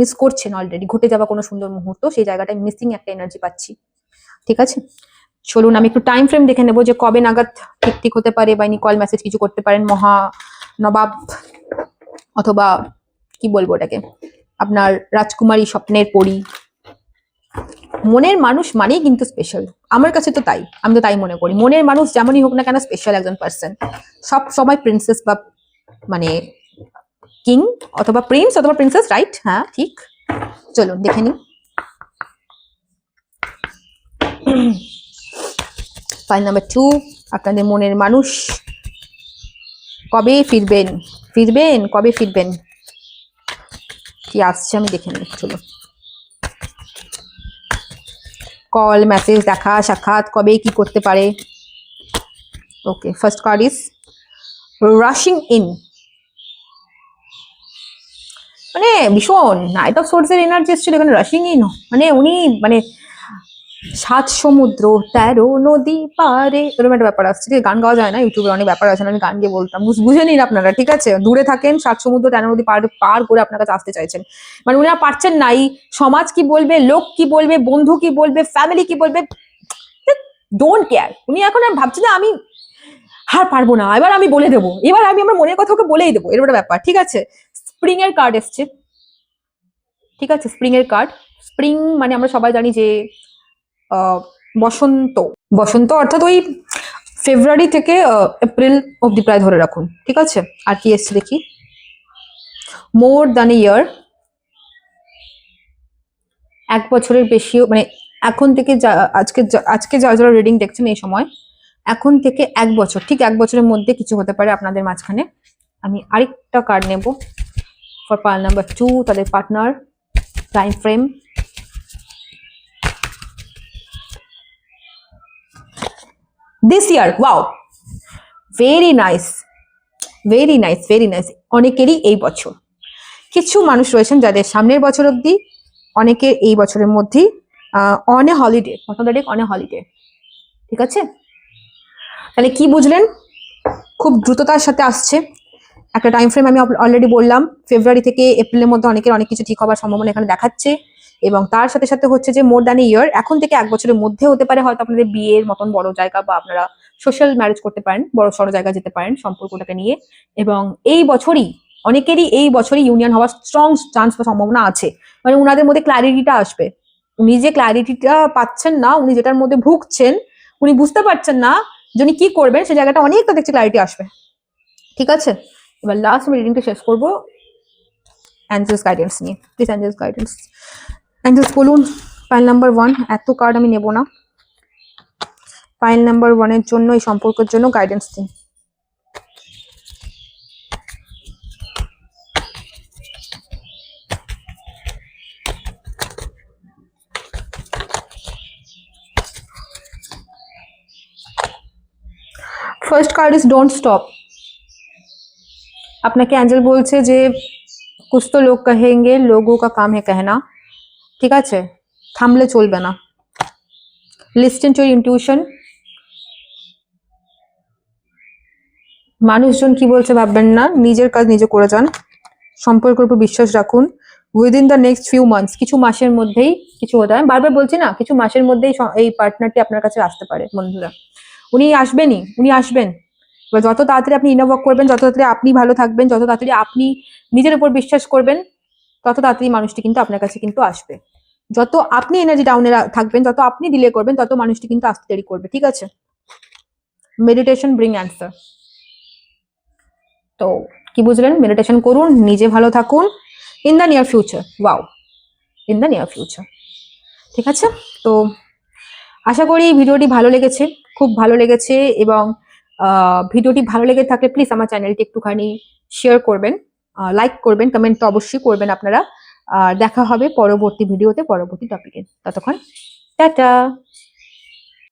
মিস করছেন, অলরেডি ঘটে যাওয়া কোনো সুন্দর মুহূর্ত, সেই জায়গাটায় মিসিং একটা এনার্জি পাচ্ছি, ঠিক আছে। চলুন আমি একটু টাইম ফ্রেম দেখে নেবো যে কবে নাগাদ ঠিক হতে পারে, বা ইনি কল মেসেজ কিছু করতে পারেন, নবাব, অথবা কি বলবো ওটাকে, আপনার রাজকুমারী, স্বপ্নের পরী। মনের মানুষ মানেই কিন্তু স্পেশাল, আমার কাছে তো তাই, আমি তো তাই মনে করি, মনের মানুষ যেমনই হোক না কেন স্পেশাল একজন পার্সন, সব সময় প্রিন্সেস বা মানে কিং অথবা প্রিন্স অথবা প্রিন্সেস, রাইট, হ্যাঁ ঠিক। চলুন দেখে নিই। ফাইল নাম্বার 2, আপনাদের মনের মানুষ কবে ফিরবেন, কবে ফিরবেন, কি আসছে আমি দেখে নিই, চলুন। কল, মেসেজ, দেখা সাক্ষাৎ, কবে কি করতে পারে। Okay, first card is rushing in, মানে ভীষণ নাইট অফ সোর্স এর এনার্জি এসেছিল এখানে, রাশিং ইন, মানে উনি মানে 7 সমুদ্র 13 নদী পারে, এরকম একটা ব্যাপার আসছে, গান গাওয়া যায় না, ইউটিউবে অনেক ব্যাপার আছে, আমি গান গিয়ে বলতাম, বুঝে নিন আপনারা, ঠিক আছে। দূরে থাকেন, 7 সমুদ্র 13 নদী পার করে আপনার কাছে আসতে চাইছেন, মানে উনি আর পারছেন না, এই সমাজ কি বলবে, লোক কি বলবে, বন্ধু কি বলবে, ফ্যামিলি কি বলবে, ডোন্ট কেয়ার। উনি এখন আর ভাবছেন যে আমি হার পারবো না, এবার আমি বলে দেবো, এবার আমি আমার মনের কথা ওকে বলেই দেবো, এরকম একটা ব্যাপার, ঠিক আছে। স্প্রিং এর কার্ড এসছে, ঠিক আছে, স্প্রিং এর কার্ড। স্প্রিং মানে আমরা সবাই জানি যে বসন্ত অর্থাৎ ওই ফেব্রুয়ারি থেকে এপ্রিল অব্দি প্রায় ধরে রাখুন, ঠিক আছে। আর কি এসছে দেখি, মোর দ্যান এ ইয়ার, 1 বছরের বেশিও, মানে এখন থেকে আজকে যারা রিডিং দেখছেন এই সময়, এখন থেকে 1 বছর, ঠিক 1 বছরের মধ্যে কিছু হতে পারে আপনাদের মাঝখানে। আমি আরেকটা কার্ড নেব ফর পাইল নাম্বার 2, তাদের partner, time frame. This year, wow, very nice, very nice, very nice. অনেকেরই এই বছর, কিছু মানুষ রয়েছেন যাদের সামনের বছর অবধি, অনেকে এই বছরের মধ্যেই on a holiday, automatic on a holiday. ঠিক আছে, তাহলে কি বুঝলেন? খুব দ্রুততার সাথে আসছে একটা টাইম ফ্রেম। আমি অলরেডি বললাম ফেব্রুয়ারি থেকে এপ্রিলের মধ্যে অনেকের অনেক কিছু ঠিক হওয়ার সম্ভাবনা এখানে দেখাচ্ছে, এবং তার সাথে সাথে হচ্ছে যে মোর দ্যান এ ইয়ার, এখন থেকে 1 বছরের মধ্যে হতে পারে হয়তো আপনাদের বিয়ের মতন বড় জায়গা, বা আপনারা সোশ্যাল ম্যারেজ করতে পারেন, বড় সড়ো জায়গা যেতে পারেন সম্পর্কটাকে নিয়ে। এবং এই বছরই অনেকেরই এই বছরই ইউনিয়ন হওয়ার স্ট্রং চান্স বা সম্ভাবনা আছে, মানে উনাদের মধ্যে ক্ল্যারিটিটা আসবে। উনি যে ক্ল্যারিটিটা পাচ্ছেন না, উনি যেটার মধ্যে ভুগছেন, উনি বুঝতে পারছেন না যে উনি কি করবেন, সে জায়গাটা অনেকটা দেখছি ক্ল্যারিটি আসবে। ঠিক আছে, এবার লাস্ট আমি রিডিংটা শেষ করবো অ্যাঞ্জেলস গাইডেন্স নিয়ে। প্লিজ অ্যাঞ্জেলস গাইডেন্স, অ্যাঞ্জেলস বলুন পাইল নাম্বার 1, এত কার্ড আমি নেব না, পাইল নাম্বার 1-এর জন্য, এই সম্পর্কের জন্য গাইডেন্স দিন। First card is don't stop. আপনাকে অ্যাঞ্জেল বলছে যে কুছ তো লোক কহেঙ্গে, লোগো কা কাম হে कहना। ঠিক আছে, থামলে চলবে না। Listen to your intuition. মানুষজন কি বলছে ভাববেন না, নিজের কাজ নিজে করে যান, সম্পর্কের উপর বিশ্বাস রাখুন। Within the next few months, কিছু মাসের মধ্যেই কিছু হতে হয়, বারবার বলছি না, কিছু মাসের মধ্যেই এই পার্টনারটি আপনার কাছে আসতে পারে বন্ধুরা। উনি আসবেনই, উনি আসবেন। এবার যত তাড়াতাড়ি আপনি ইনঅফ করবেন, যত তাড়াতাড়ি আপনি ভালো থাকবেন, যত তাড়াতাড়ি আপনি নিজের উপর বিশ্বাস করবেন, তত তাড়াতাড়ি মানুষটি কিন্তু আপনার কাছে কিন্তু আসবে। যত আপনি এনার্জি ডাউনে থাকবেন, যত আপনি ডিলে করবেন, তত মানুষটি কিন্তু আসতে দেরি করবে। ঠিক আছে, মেডিটেশন ব্রিং অ্যান্সার। তো কি বুঝলেন? মেডিটেশন করুন, নিজে ভালো থাকুন, in the near future, wow, in the near future. ঠিক আছে, তো আশা করি ভিডিওটি ভালো লেগেছে, খুব ভালো লেগেছে। এবং ভিডিওটি ভালো লেগে থাকলে প্লিজ আমার চ্যানেলটি একটুখানি শেয়ার করবেন, লাইক করবেন, কমেন্ট তো অবশ্যই করবেন আপনারা। দেখা হবে পরবর্তী ভিডিওতে, পরবর্তী টপিকে। ততক্ষণ টাটা।